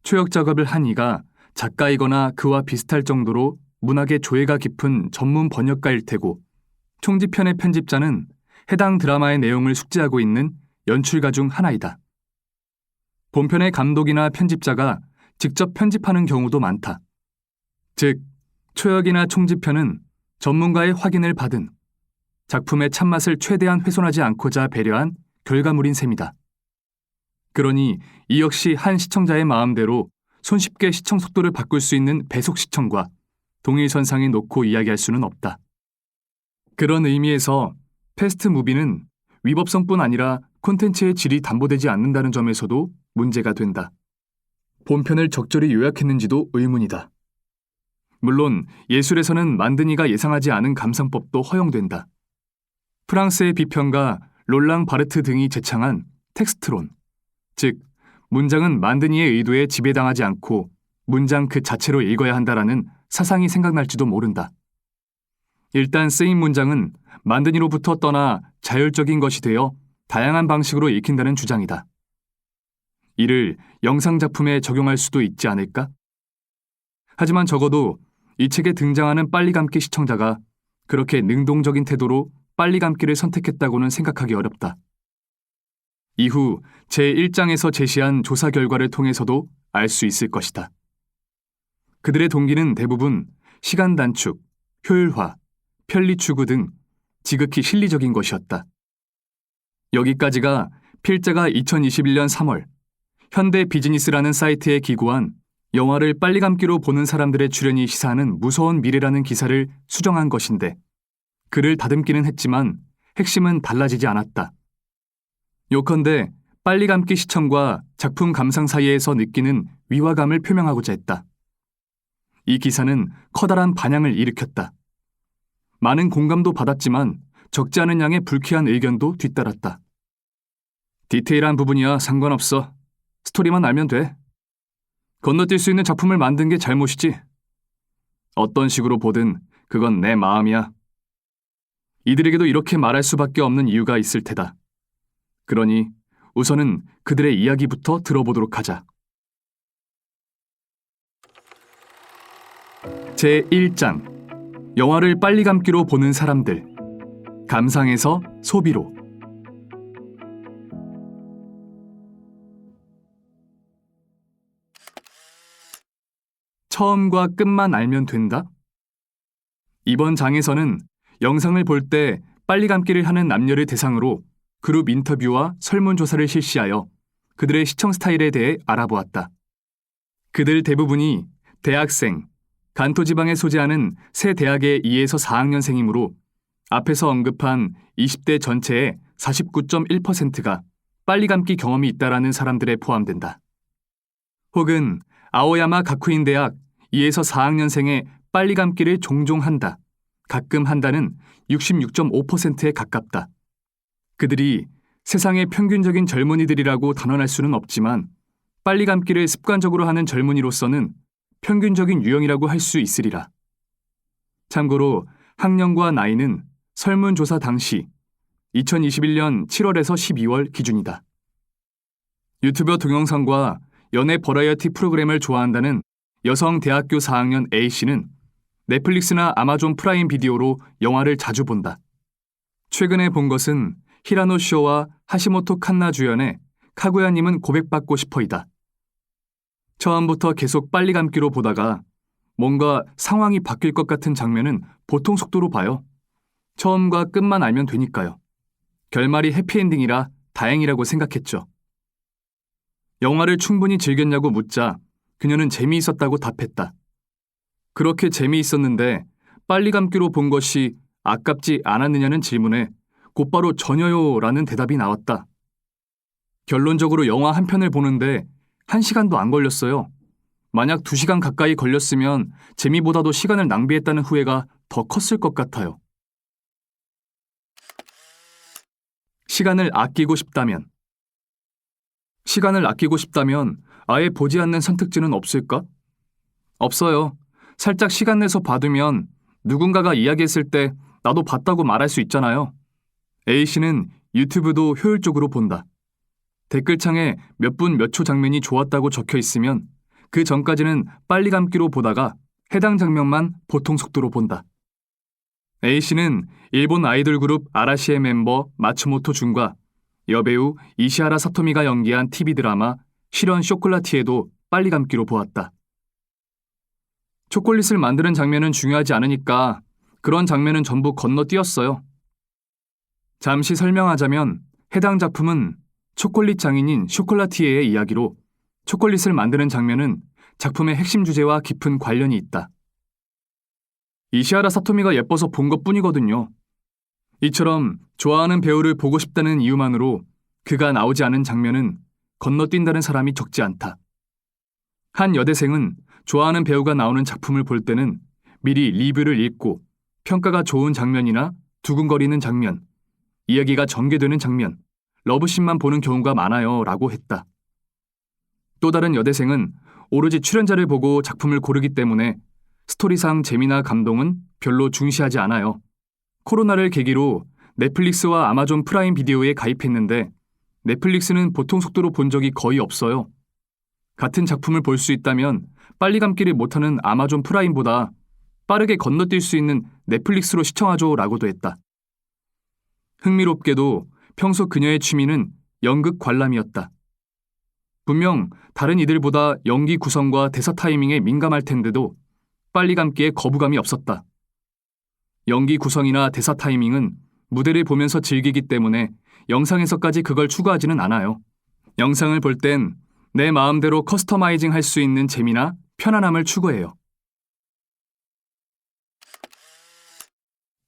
초역 작업을 한 이가 작가이거나 그와 비슷할 정도로 문학의 조예가 깊은 전문 번역가일 테고, 총집편의 편집자는 해당 드라마의 내용을 숙지하고 있는 연출가 중 하나이다. 본편의 감독이나 편집자가 직접 편집하는 경우도 많다. 즉, 초역이나 총집편은 전문가의 확인을 받은 작품의 참맛을 최대한 훼손하지 않고자 배려한 결과물인 셈이다. 그러니 이 역시 한 시청자의 마음대로 손쉽게 시청 속도를 바꿀 수 있는 배속 시청과 동일선상에 놓고 이야기할 수는 없다. 그런 의미에서 패스트 무비는 위법성뿐 아니라 콘텐츠의 질이 담보되지 않는다는 점에서도 문제가 된다. 본편을 적절히 요약했는지도 의문이다. 물론 예술에서는 만든 이가 예상하지 않은 감상법도 허용된다. 프랑스의 비평가 롤랑 바르트 등이 제창한 텍스트론, 즉 문장은 만든 이의 의도에 지배당하지 않고 문장 그 자체로 읽어야 한다라는 사상이 생각날지도 모른다. 일단 쓰인 문장은 만든 이로부터 떠나 자율적인 것이 되어 다양한 방식으로 읽힌다는 주장이다. 이를 영상작품에 적용할 수도 있지 않을까? 하지만 적어도 이 책에 등장하는 빨리 감기 시청자가 그렇게 능동적인 태도로 빨리 감기를 선택했다고는 생각하기 어렵다. 이후 제1장에서 제시한 조사 결과를 통해서도 알 수 있을 것이다. 그들의 동기는 대부분 시간 단축, 효율화, 편리 추구 등 지극히 실리적인 것이었다. 여기까지가 필자가 2021년 3월 현대 비즈니스라는 사이트에 기고한 영화를 빨리 감기로 보는 사람들의 출연이 시사하는 무서운 미래라는 기사를 수정한 것인데, 글을 다듬기는 했지만 핵심은 달라지지 않았다. 요컨대 빨리 감기 시청과 작품 감상 사이에서 느끼는 위화감을 표명하고자 했다. 이 기사는 커다란 반향을 일으켰다. 많은 공감도 받았지만 적지 않은 양의 불쾌한 의견도 뒤따랐다. 디테일한 부분이야 상관없어. 스토리만 알면 돼. 건너뛸 수 있는 작품을 만든 게 잘못이지. 어떤 식으로 보든 그건 내 마음이야. 이들에게도 이렇게 말할 수밖에 없는 이유가 있을 테다. 그러니 우선은 그들의 이야기부터 들어보도록 하자. 제1장 영화를 빨리 감기로 보는 사람들. 감상에서 소비로. 처음과 끝만 알면 된다? 이번 장에서는 영상을 볼 때 빨리 감기를 하는 남녀를 대상으로 그룹 인터뷰와 설문조사를 실시하여 그들의 시청 스타일에 대해 알아보았다. 그들 대부분이 대학생, 간토지방에 소재하는 새 대학의 2에서 4학년생이므로 앞에서 언급한 20대 전체의 49.1%가 빨리 감기 경험이 있다라는 사람들에 포함된다. 혹은 아오야마 가쿠인 대학 2에서 4학년생의 빨리 감기를 종종 한다, 가끔 한다는 66.5%에 가깝다. 그들이 세상의 평균적인 젊은이들이라고 단언할 수는 없지만 빨리 감기를 습관적으로 하는 젊은이로서는 평균적인 유형이라고 할 수 있으리라. 참고로 학년과 나이는 설문조사 당시 2021년 7월에서 12월 기준이다. 유튜버 동영상과 연애 버라이어티 프로그램을 좋아한다는 여성 대학교 4학년 A씨는 넷플릭스나 아마존 프라임 비디오로 영화를 자주 본다. 최근에 본 것은 히라노 쇼와 하시모토 칸나 주연의 카구야님은 고백받고 싶어이다. 처음부터 계속 빨리 감기로 보다가 뭔가 상황이 바뀔 것 같은 장면은 보통 속도로 봐요. 처음과 끝만 알면 되니까요. 결말이 해피엔딩이라 다행이라고 생각했죠. 영화를 충분히 즐겼냐고 묻자 그녀는 재미있었다고 답했다. 그렇게 재미있었는데 빨리 감기로 본 것이 아깝지 않았느냐는 질문에 곧바로 전혀요 라는 대답이 나왔다. 결론적으로 영화 한 편을 보는데 1시간도 안 걸렸어요. 만약 2시간 가까이 걸렸으면 재미보다도 시간을 낭비했다는 후회가 더 컸을 것 같아요. 시간을 아끼고 싶다면 아예 보지 않는 선택지는 없을까? 없어요. 살짝 시간 내서 봐두면 누군가가 이야기했을 때 나도 봤다고 말할 수 있잖아요. A씨는 유튜브도 효율적으로 본다. 댓글창에 몇 분 몇 초 장면이 좋았다고 적혀 있으면 그 전까지는 빨리 감기로 보다가 해당 장면만 보통 속도로 본다. A씨는 일본 아이돌 그룹 아라시의 멤버 마츠모토 준과 여배우 이시하라 사토미가 연기한 TV 드라마 실현 쇼콜라티에도 빨리 감기로 보았다. 초콜릿을 만드는 장면은 중요하지 않으니까 그런 장면은 전부 건너뛰었어요. 잠시 설명하자면 해당 작품은 초콜릿 장인인 쇼콜라티에의 이야기로 초콜릿을 만드는 장면은 작품의 핵심 주제와 깊은 관련이 있다. 이시하라 사토미가 예뻐서 본 것뿐이거든요. 이처럼 좋아하는 배우를 보고 싶다는 이유만으로 그가 나오지 않은 장면은 건너뛴다는 사람이 적지 않다. 한 여대생은 좋아하는 배우가 나오는 작품을 볼 때는 미리 리뷰를 읽고 평가가 좋은 장면이나 두근거리는 장면, 이야기가 전개되는 장면, 러브씬만 보는 경우가 많아요 라고 했다. 또 다른 여대생은 오로지 출연자를 보고 작품을 고르기 때문에 스토리상 재미나 감동은 별로 중시하지 않아요. 코로나를 계기로 넷플릭스와 아마존 프라임 비디오에 가입했는데 넷플릭스는 보통 속도로 본 적이 거의 없어요. 같은 작품을 볼 수 있다면 빨리 감기를 못하는 아마존 프라임보다 빠르게 건너뛸 수 있는 넷플릭스로 시청하죠 라고도 했다. 흥미롭게도 평소 그녀의 취미는 연극 관람이었다. 분명 다른 이들보다 연기 구성과 대사 타이밍에 민감할 텐데도 빨리 감기에 거부감이 없었다. 연기 구성이나 대사 타이밍은 무대를 보면서 즐기기 때문에 영상에서까지 그걸 추구하지는 않아요. 영상을 볼 땐 내 마음대로 커스터마이징 할 수 있는 재미나 편안함을 추구해요.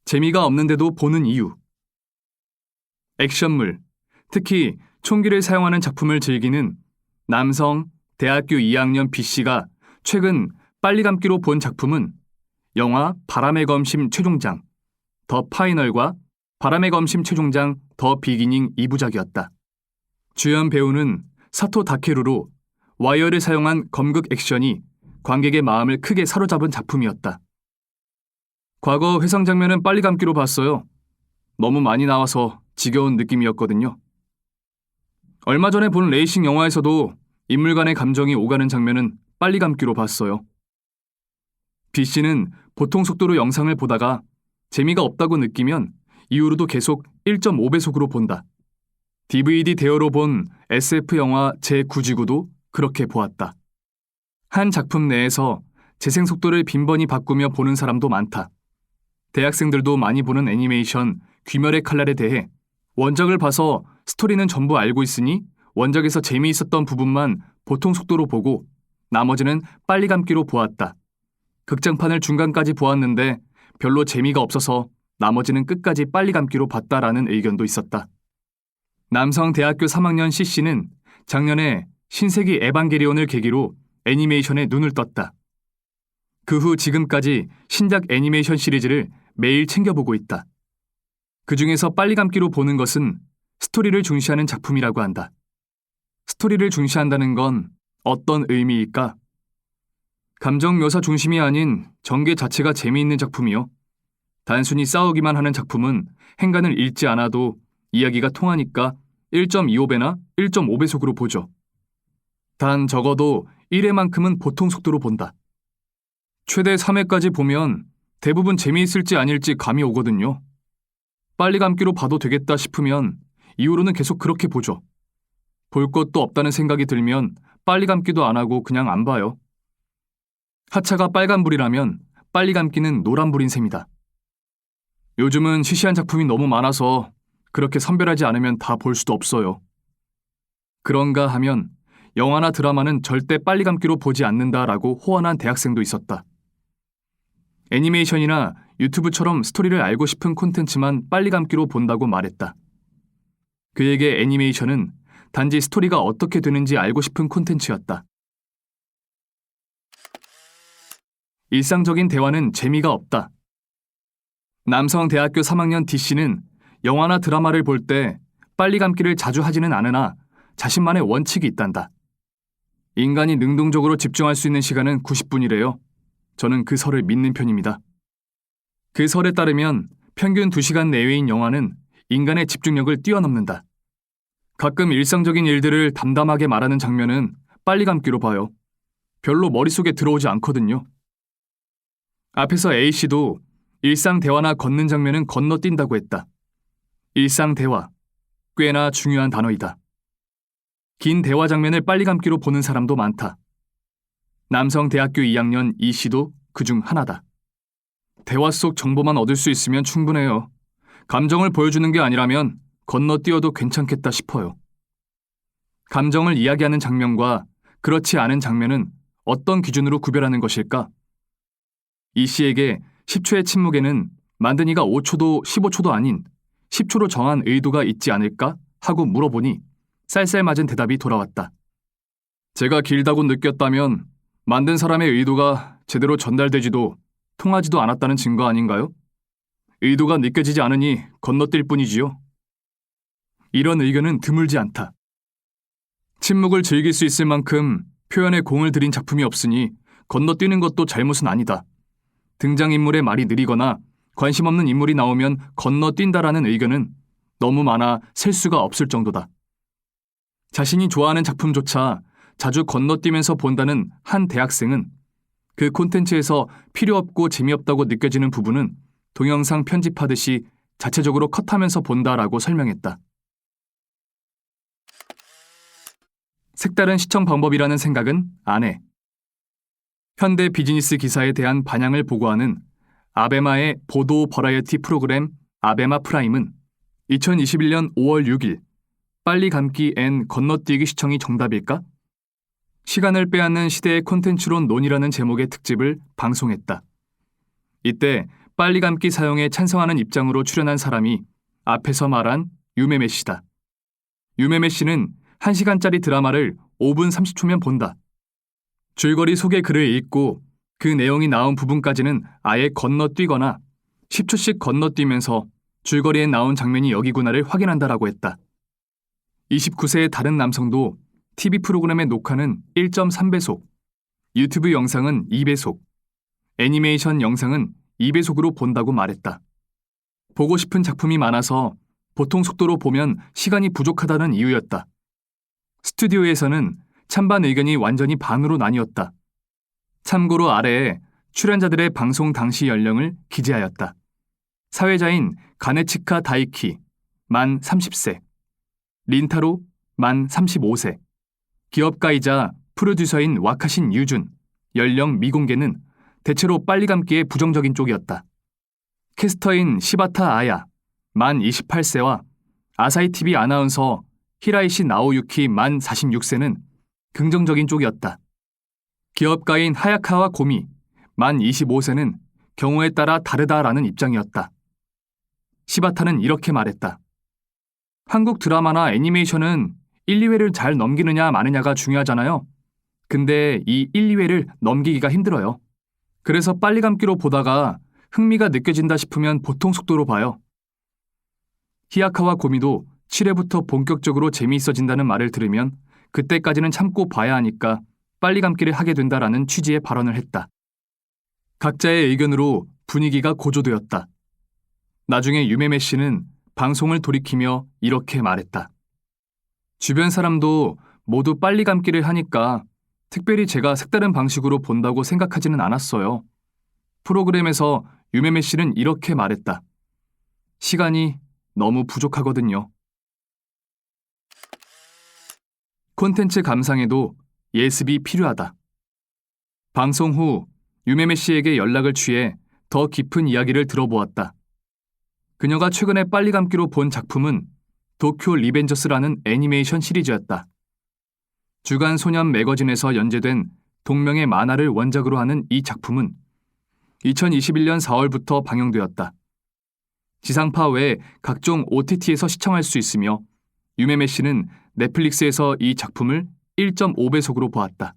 재미가 없는데도 보는 이유. 액션물, 특히 총기를 사용하는 작품을 즐기는 남성 대학교 2학년 B씨가 최근 빨리 감기로 본 작품은 영화 바람의 검심 최종장, 더 파이널과 바람의 검심 최종장 더 비기닝 2부작이었다. 주연 배우는 사토 다케루로 와이어를 사용한 검극 액션이 관객의 마음을 크게 사로잡은 작품이었다. 과거 회상 장면은 빨리 감기로 봤어요. 너무 많이 나와서 지겨운 느낌이었거든요. 얼마 전에 본 레이싱 영화에서도 인물 간의 감정이 오가는 장면은 빨리 감기로 봤어요. B씨는 보통 속도로 영상을 보다가 재미가 없다고 느끼면 이후로도 계속 1.5배속으로 본다. DVD 대여로 본 SF 영화 제9지구도 그렇게 보았다. 한 작품 내에서 재생 속도를 빈번히 바꾸며 보는 사람도 많다. 대학생들도 많이 보는 애니메이션 귀멸의 칼날에 대해 원작을 봐서 스토리는 전부 알고 있으니 원작에서 재미있었던 부분만 보통 속도로 보고 나머지는 빨리 감기로 보았다. 극장판을 중간까지 보았는데 별로 재미가 없어서 나머지는 끝까지 빨리 감기로 봤다라는 의견도 있었다. 남성 대학교 3학년 C씨는 작년에 신세기 에반게리온을 계기로 애니메이션에 눈을 떴다. 그 후 지금까지 신작 애니메이션 시리즈를 매일 챙겨보고 있다. 그 중에서 빨리 감기로 보는 것은 스토리를 중시하는 작품이라고 한다. 스토리를 중시한다는 건 어떤 의미일까? 감정 묘사 중심이 아닌 전개 자체가 재미있는 작품이요. 단순히 싸우기만 하는 작품은 행간을 읽지 않아도 이야기가 통하니까 1.25배나 1.5배속으로 보죠. 단 적어도 1회만큼은 보통 속도로 본다. 최대 3회까지 보면 대부분 재미있을지 아닐지 감이 오거든요. 빨리 감기로 봐도 되겠다 싶으면 이후로는 계속 그렇게 보죠. 볼 것도 없다는 생각이 들면 빨리 감기도 안 하고 그냥 안 봐요. 하차가 빨간불이라면 빨리 감기는 노란불인 셈이다. 요즘은 시시한 작품이 너무 많아서 그렇게 선별하지 않으면 다 볼 수도 없어요. 그런가 하면 영화나 드라마는 절대 빨리 감기로 보지 않는다라고 호언한 대학생도 있었다. 애니메이션이나 유튜브처럼 스토리를 알고 싶은 콘텐츠만 빨리 감기로 본다고 말했다. 그에게 애니메이션은 단지 스토리가 어떻게 되는지 알고 싶은 콘텐츠였다. 일상적인 대화는 재미가 없다. 남성 대학교 3학년 D씨는 영화나 드라마를 볼 때 빨리 감기를 자주 하지는 않으나 자신만의 원칙이 있단다. 인간이 능동적으로 집중할 수 있는 시간은 90분이래요. 저는 그 설을 믿는 편입니다. 그 설에 따르면 평균 2시간 내외인 영화는 인간의 집중력을 뛰어넘는다. 가끔 일상적인 일들을 담담하게 말하는 장면은 빨리 감기로 봐요. 별로 머릿속에 들어오지 않거든요. 앞에서 A씨도 일상 대화나 걷는 장면은 건너뛴다고 했다. 일상 대화, 꽤나 중요한 단어이다. 긴 대화 장면을 빨리 감기로 보는 사람도 많다. 남성 대학교 2학년 E씨도 그중 하나다. 대화 속 정보만 얻을 수 있으면 충분해요. 감정을 보여주는 게 아니라면 건너뛰어도 괜찮겠다 싶어요. 감정을 이야기하는 장면과 그렇지 않은 장면은 어떤 기준으로 구별하는 것일까? E씨에게 10초의 침묵에는 만든 이가 5초도 15초도 아닌 10초로 정한 의도가 있지 않을까 하고 물어보니 쌀쌀맞은 대답이 돌아왔다. 제가 길다고 느꼈다면 만든 사람의 의도가 제대로 전달되지도 통하지도 않았다는 증거 아닌가요? 의도가 느껴지지 않으니 건너뛸 뿐이지요. 이런 의견은 드물지 않다. 침묵을 즐길 수 있을 만큼 표현에 공을 들인 작품이 없으니 건너뛰는 것도 잘못은 아니다. 등장인물의 말이 느리거나 관심 없는 인물이 나오면 건너뛴다라는 의견은 너무 많아 셀 수가 없을 정도다. 자신이 좋아하는 작품조차 자주 건너뛰면서 본다는 한 대학생은 그 콘텐츠에서 필요 없고 재미없다고 느껴지는 부분은 동영상 편집하듯이 자체적으로 컷하면서 본다라고 설명했다. 색다른 시청 방법이라는 생각은 안 해. 현대 비즈니스 기사에 대한 반향을 보고하는 아베마의 보도 버라이어티 프로그램 아베마 프라임은 2021년 5월 6일 빨리 감기 앤 건너뛰기 시청이 정답일까? 시간을 빼앗는 시대의 콘텐츠론 논이라는 제목의 특집을 방송했다. 이때 빨리 감기 사용에 찬성하는 입장으로 출연한 사람이 앞에서 말한 유메메 씨다. 유메메 씨는 1시간짜리 드라마를 5분 30초면 본다. 줄거리 소개 글을 읽고 그 내용이 나온 부분까지는 아예 건너뛰거나 10초씩 건너뛰면서 줄거리에 나온 장면이 여기구나를 확인한다라고 했다. 29세의 다른 남성도 TV 프로그램의 녹화는 1.3배속, 유튜브 영상은 2배속, 애니메이션 영상은 2배속으로 본다고 말했다. 보고 싶은 작품이 많아서 보통 속도로 보면 시간이 부족하다는 이유였다. 스튜디오에서는 찬반 의견이 완전히 반으로 나뉘었다. 참고로 아래에 출연자들의 방송 당시 연령을 기재하였다. 사회자인 가네치카 다이키, 만 30세, 린타로, 만 35세, 기업가이자 프로듀서인 와카신 유준, 연령 미공개는 대체로 빨리 감기에 부정적인 쪽이었다. 캐스터인 시바타 아야, 만 28세와 아사히TV 아나운서 히라이시 나오유키 만 46세는 긍정적인 쪽이었다. 기업가인 하야카와 고미, 만 25세는 경우에 따라 다르다라는 입장이었다. 시바타는 이렇게 말했다. 한국 드라마나 애니메이션은 1, 2회를 잘 넘기느냐 마느냐가 중요하잖아요. 근데 이 1, 2회를 넘기기가 힘들어요. 그래서 빨리 감기로 보다가 흥미가 느껴진다 싶으면 보통 속도로 봐요. 히아카와 고미도 7회부터 본격적으로 재미있어진다는 말을 들으면 그때까지는 참고 봐야 하니까 빨리 감기를 하게 된다라는 취지의 발언을 했다. 각자의 의견으로 분위기가 고조되었다. 나중에 유메메 씨는 방송을 돌이키며 이렇게 말했다. 주변 사람도 모두 빨리 감기를 하니까 특별히 제가 색다른 방식으로 본다고 생각하지는 않았어요. 프로그램에서 유메메 씨는 이렇게 말했다. 시간이 너무 부족하거든요. 콘텐츠 감상에도 예습이 필요하다. 방송 후 유메메 씨에게 연락을 취해 더 깊은 이야기를 들어보았다. 그녀가 최근에 빨리 감기로 본 작품은 도쿄 리벤저스라는 애니메이션 시리즈였다. 주간 소년 매거진에서 연재된 동명의 만화를 원작으로 하는 이 작품은 2021년 4월부터 방영되었다. 지상파 외 각종 OTT에서 시청할 수 있으며 유메메 씨는 넷플릭스에서 이 작품을 1.5배속으로 보았다.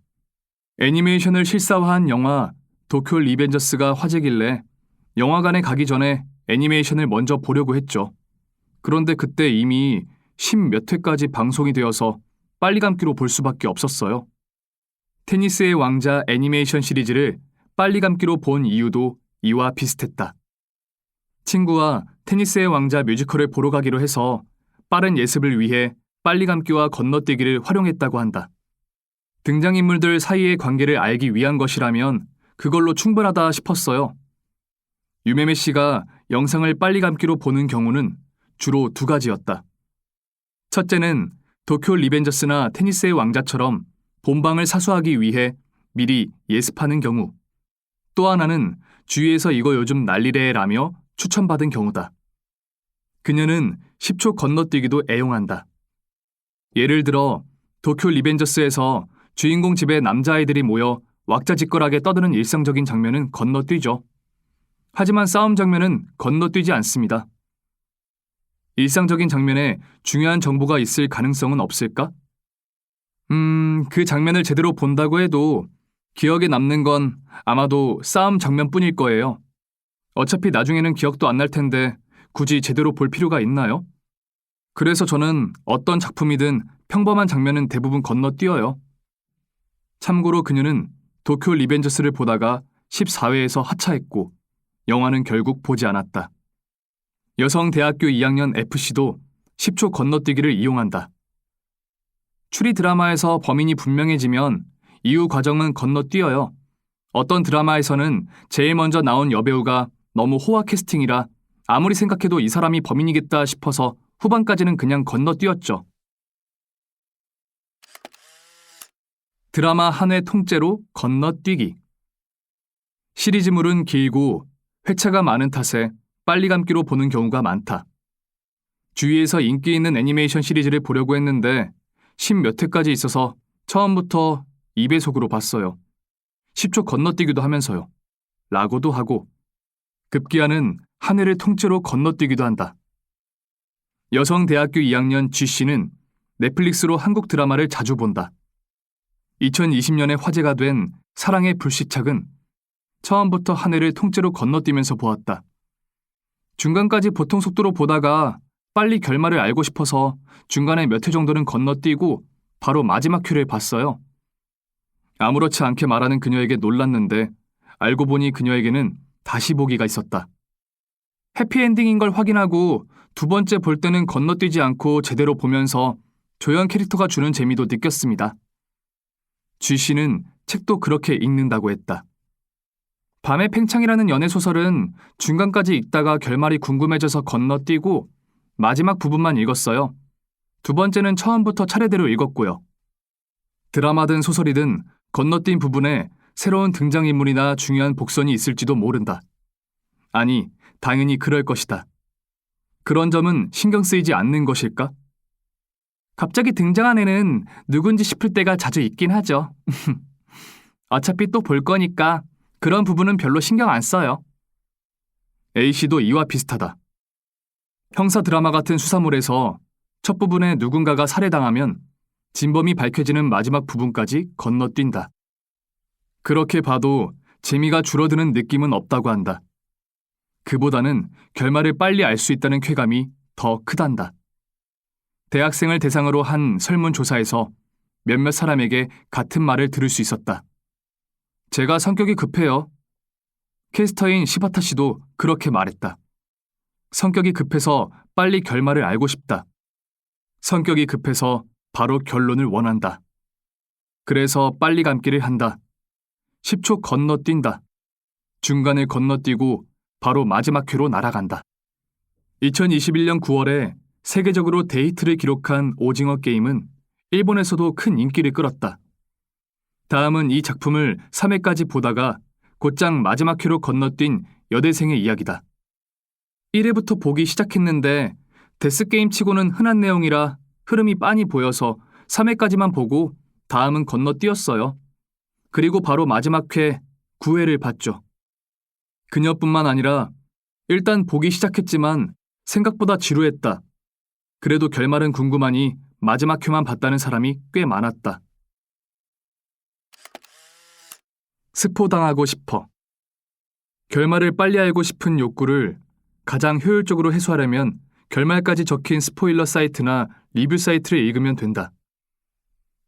애니메이션을 실사화한 영화 도쿄 리벤저스가 화제길래 영화관에 가기 전에 애니메이션을 먼저 보려고 했죠. 그런데 그때 이미 10몇 회까지 방송이 되어서 빨리 감기로 볼 수밖에 없었어요. 테니스의 왕자 애니메이션 시리즈를 빨리 감기로 본 이유도 이와 비슷했다. 친구와 테니스의 왕자 뮤지컬을 보러 가기로 해서 빠른 예습을 위해 빨리 감기와 건너뛰기를 활용했다고 한다. 등장인물들 사이의 관계를 알기 위한 것이라면 그걸로 충분하다 싶었어요. 유메메 씨가 영상을 빨리 감기로 보는 경우는 주로 두 가지였다. 첫째는 도쿄 리벤저스나 테니스의 왕자처럼 본방을 사수하기 위해 미리 예습하는 경우. 또 하나는 주위에서 이거 요즘 난리래라며 추천받은 경우다. 그녀는 10초 건너뛰기도 애용한다. 예를 들어 도쿄 리벤저스에서 주인공 집에 남자아이들이 모여 왁자지껄하게 떠드는 일상적인 장면은 건너뛰죠. 하지만 싸움 장면은 건너뛰지 않습니다. 일상적인 장면에 중요한 정보가 있을 가능성은 없을까? 그 장면을 제대로 본다고 해도 기억에 남는 건 아마도 싸움 장면뿐일 거예요. 어차피 나중에는 기억도 안 날 텐데 굳이 제대로 볼 필요가 있나요? 그래서 저는 어떤 작품이든 평범한 장면은 대부분 건너뛰어요. 참고로 그녀는 도쿄 리벤저스를 보다가 14회에서 하차했고 영화는 결국 보지 않았다. 여성 대학교 2학년 FC도 10초 건너뛰기를 이용한다. 추리 드라마에서 범인이 분명해지면 이후 과정은 건너뛰어요. 어떤 드라마에서는 제일 먼저 나온 여배우가 너무 호화 캐스팅이라 아무리 생각해도 이 사람이 범인이겠다 싶어서 후반까지는 그냥 건너뛰었죠. 드라마 한 회 통째로 건너뛰기. 시리즈물은 길고 회차가 많은 탓에 빨리 감기로 보는 경우가 많다. 주위에서 인기 있는 애니메이션 시리즈를 보려고 했는데 10몇 회까지 있어서 처음부터 2배속으로 봤어요. 10초 건너뛰기도 하면서요. 라고도 하고 급기야는 한 회를 통째로 건너뛰기도 한다. 여성 대학교 2학년 G씨는 넷플릭스로 한국 드라마를 자주 본다. 2020년에 화제가 된 사랑의 불시착은 처음부터 한 회를 통째로 건너뛰면서 보았다. 중간까지 보통 속도로 보다가 빨리 결말을 알고 싶어서 중간에 몇 회 정도는 건너뛰고 바로 마지막 회를 봤어요. 아무렇지 않게 말하는 그녀에게 놀랐는데 알고 보니 그녀에게는 다시 보기가 있었다. 해피엔딩인 걸 확인하고 두 번째 볼 때는 건너뛰지 않고 제대로 보면서 조연 캐릭터가 주는 재미도 느꼈습니다. G씨는 책도 그렇게 읽는다고 했다. 밤의 팽창이라는 연애소설은 중간까지 읽다가 결말이 궁금해져서 건너뛰고 마지막 부분만 읽었어요. 두 번째는 처음부터 차례대로 읽었고요. 드라마든 소설이든 건너뛴 부분에 새로운 등장인물이나 중요한 복선이 있을지도 모른다. 아니, 당연히 그럴 것이다. 그런 점은 신경 쓰이지 않는 것일까? 갑자기 등장한 애는 누군지 싶을 때가 자주 있긴 하죠. 어차피 또 볼 거니까 그런 부분은 별로 신경 안 써요. A씨도 이와 비슷하다. 형사 드라마 같은 수사물에서 첫 부분에 누군가가 살해당하면 진범이 밝혀지는 마지막 부분까지 건너뛴다. 그렇게 봐도 재미가 줄어드는 느낌은 없다고 한다. 그보다는 결말을 빨리 알 수 있다는 쾌감이 더 크단다. 대학생을 대상으로 한 설문조사에서 몇몇 사람에게 같은 말을 들을 수 있었다. 제가 성격이 급해요. 캐스터인 시바타 씨도 그렇게 말했다. 성격이 급해서 빨리 결말을 알고 싶다. 성격이 급해서 바로 결론을 원한다. 그래서 빨리 감기를 한다. 10초 건너뛴다. 중간을 건너뛰고 바로 마지막 회로 날아간다. 2021년 9월에 세계적으로 데이트를 기록한 오징어 게임은 일본에서도 큰 인기를 끌었다. 다음은 이 작품을 3회까지 보다가 곧장 마지막 회로 건너뛴 여대생의 이야기다. 1회부터 보기 시작했는데 데스게임 치고는 흔한 내용이라 흐름이 빤히 보여서 3회까지만 보고 다음은 건너뛰었어요. 그리고 바로 마지막 회 9회를 봤죠. 그녀뿐만 아니라 일단 보기 시작했지만 생각보다 지루했다. 그래도 결말은 궁금하니 마지막 회만 봤다는 사람이 꽤 많았다. 스포당하고 싶어. 결말을 빨리 알고 싶은 욕구를 가장 효율적으로 해소하려면 결말까지 적힌 스포일러 사이트나 리뷰 사이트를 읽으면 된다.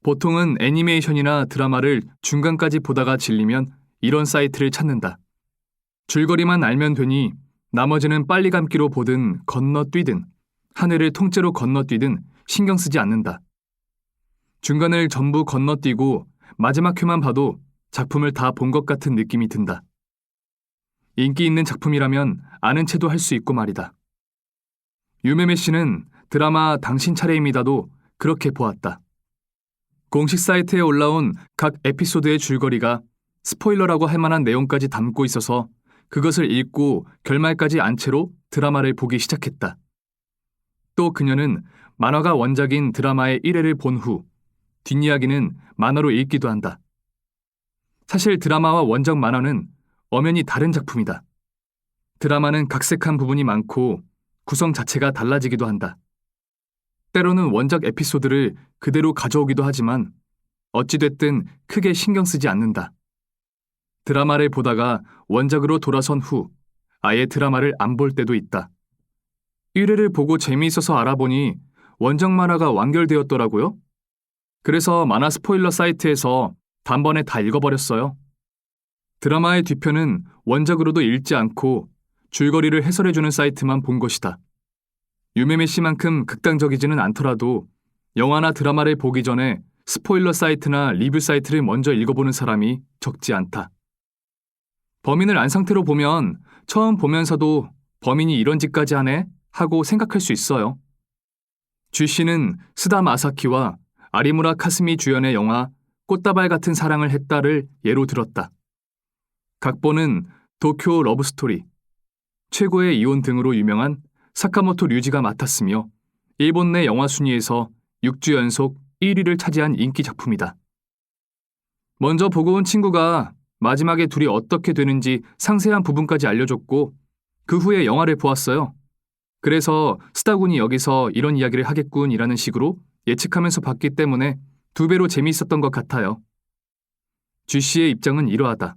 보통은 애니메이션이나 드라마를 중간까지 보다가 질리면 이런 사이트를 찾는다. 줄거리만 알면 되니 나머지는 빨리 감기로 보든 건너뛰든 한 회를 통째로 건너뛰든 신경 쓰지 않는다. 중간을 전부 건너뛰고 마지막 회만 봐도 작품을 다 본 것 같은 느낌이 든다. 인기 있는 작품이라면 아는 체도 할 수 있고 말이다. 유메메 씨는 드라마 당신 차례입니다도 그렇게 보았다. 공식 사이트에 올라온 각 에피소드의 줄거리가 스포일러라고 할 만한 내용까지 담고 있어서 그것을 읽고 결말까지 안 채로 드라마를 보기 시작했다. 또 그녀는 만화가 원작인 드라마의 1회를 본 후 뒷이야기는 만화로 읽기도 한다. 사실 드라마와 원작 만화는 엄연히 다른 작품이다. 드라마는 각색한 부분이 많고 구성 자체가 달라지기도 한다. 때로는 원작 에피소드를 그대로 가져오기도 하지만 어찌됐든 크게 신경 쓰지 않는다. 드라마를 보다가 원작으로 돌아선 후 아예 드라마를 안 볼 때도 있다. 1회를 보고 재미있어서 알아보니 원작 만화가 완결되었더라고요. 그래서 만화 스포일러 사이트에서 단번에 다 읽어버렸어요. 드라마의 뒤편은 원작으로도 읽지 않고 줄거리를 해설해주는 사이트만 본 것이다. 유메메 씨만큼 극단적이지는 않더라도 영화나 드라마를 보기 전에 스포일러 사이트나 리뷰 사이트를 먼저 읽어보는 사람이 적지 않다. 범인을 안 상태로 보면 처음 보면서도 범인이 이런 짓까지 하네? 하고 생각할 수 있어요. 쥐 씨는 스다 마사키와 아리무라 카스미 주연의 영화 꽃다발 같은 사랑을 했다를 예로 들었다. 각본은 도쿄 러브스토리, 최고의 이혼 등으로 유명한 사카모토 류지가 맡았으며 일본 내 영화 순위에서 6주 연속 1위를 차지한 인기 작품이다. 먼저 보고 온 친구가 마지막에 둘이 어떻게 되는지 상세한 부분까지 알려줬고 그 후에 영화를 보았어요. 그래서 스다군이 여기서 이런 이야기를 하겠군이라는 식으로 예측하면서 봤기 때문에 2배로 재미있었던 것 같아요. 쥐씨의 입장은 이러하다.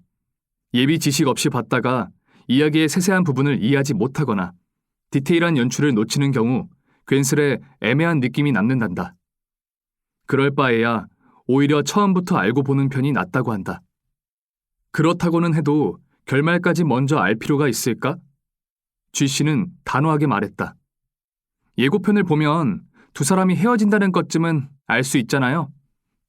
예비 지식 없이 봤다가 이야기의 세세한 부분을 이해하지 못하거나 디테일한 연출을 놓치는 경우 괜스레 애매한 느낌이 남는단다. 그럴 바에야 오히려 처음부터 알고 보는 편이 낫다고 한다. 그렇다고는 해도 결말까지 먼저 알 필요가 있을까? 쥐씨는 단호하게 말했다. 예고편을 보면 두 사람이 헤어진다는 것쯤은 알 수 있잖아요.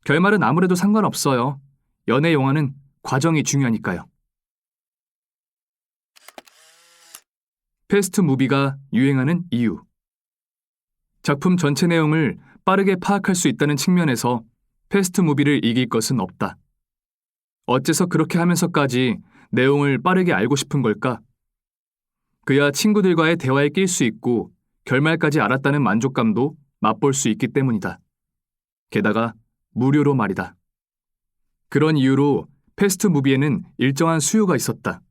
결말은 아무래도 상관없어요. 연애 영화는 과정이 중요하니까요. 패스트 무비가 유행하는 이유. 작품 전체 내용을 빠르게 파악할 수 있다는 측면에서 패스트 무비를 이길 것은 없다. 어째서 그렇게 하면서까지 내용을 빠르게 알고 싶은 걸까? 그야 친구들과의 대화에 낄 수 있고 결말까지 알았다는 만족감도 맛볼 수 있기 때문이다. 게다가 무료로 말이다. 그런 이유로 패스트 무비에는 일정한 수요가 있었다.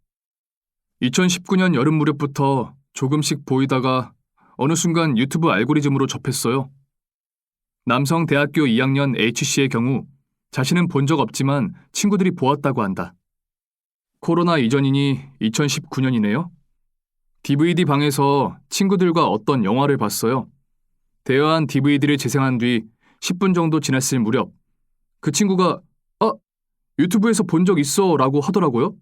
2019년 여름 무렵부터 조금씩 보이다가 어느 순간 유튜브 알고리즘으로 접했어요. 남성 대학교 2학년 H씨의 경우 자신은 본 적 없지만 친구들이 보았다고 한다. 코로나 이전이니 2019년이네요. DVD 방에서 친구들과 어떤 영화를 봤어요. 대여한 DVD를 재생한 뒤 10분 정도 지났을 무렵 그 친구가 유튜브에서 본 적 있어 라고 하더라고요.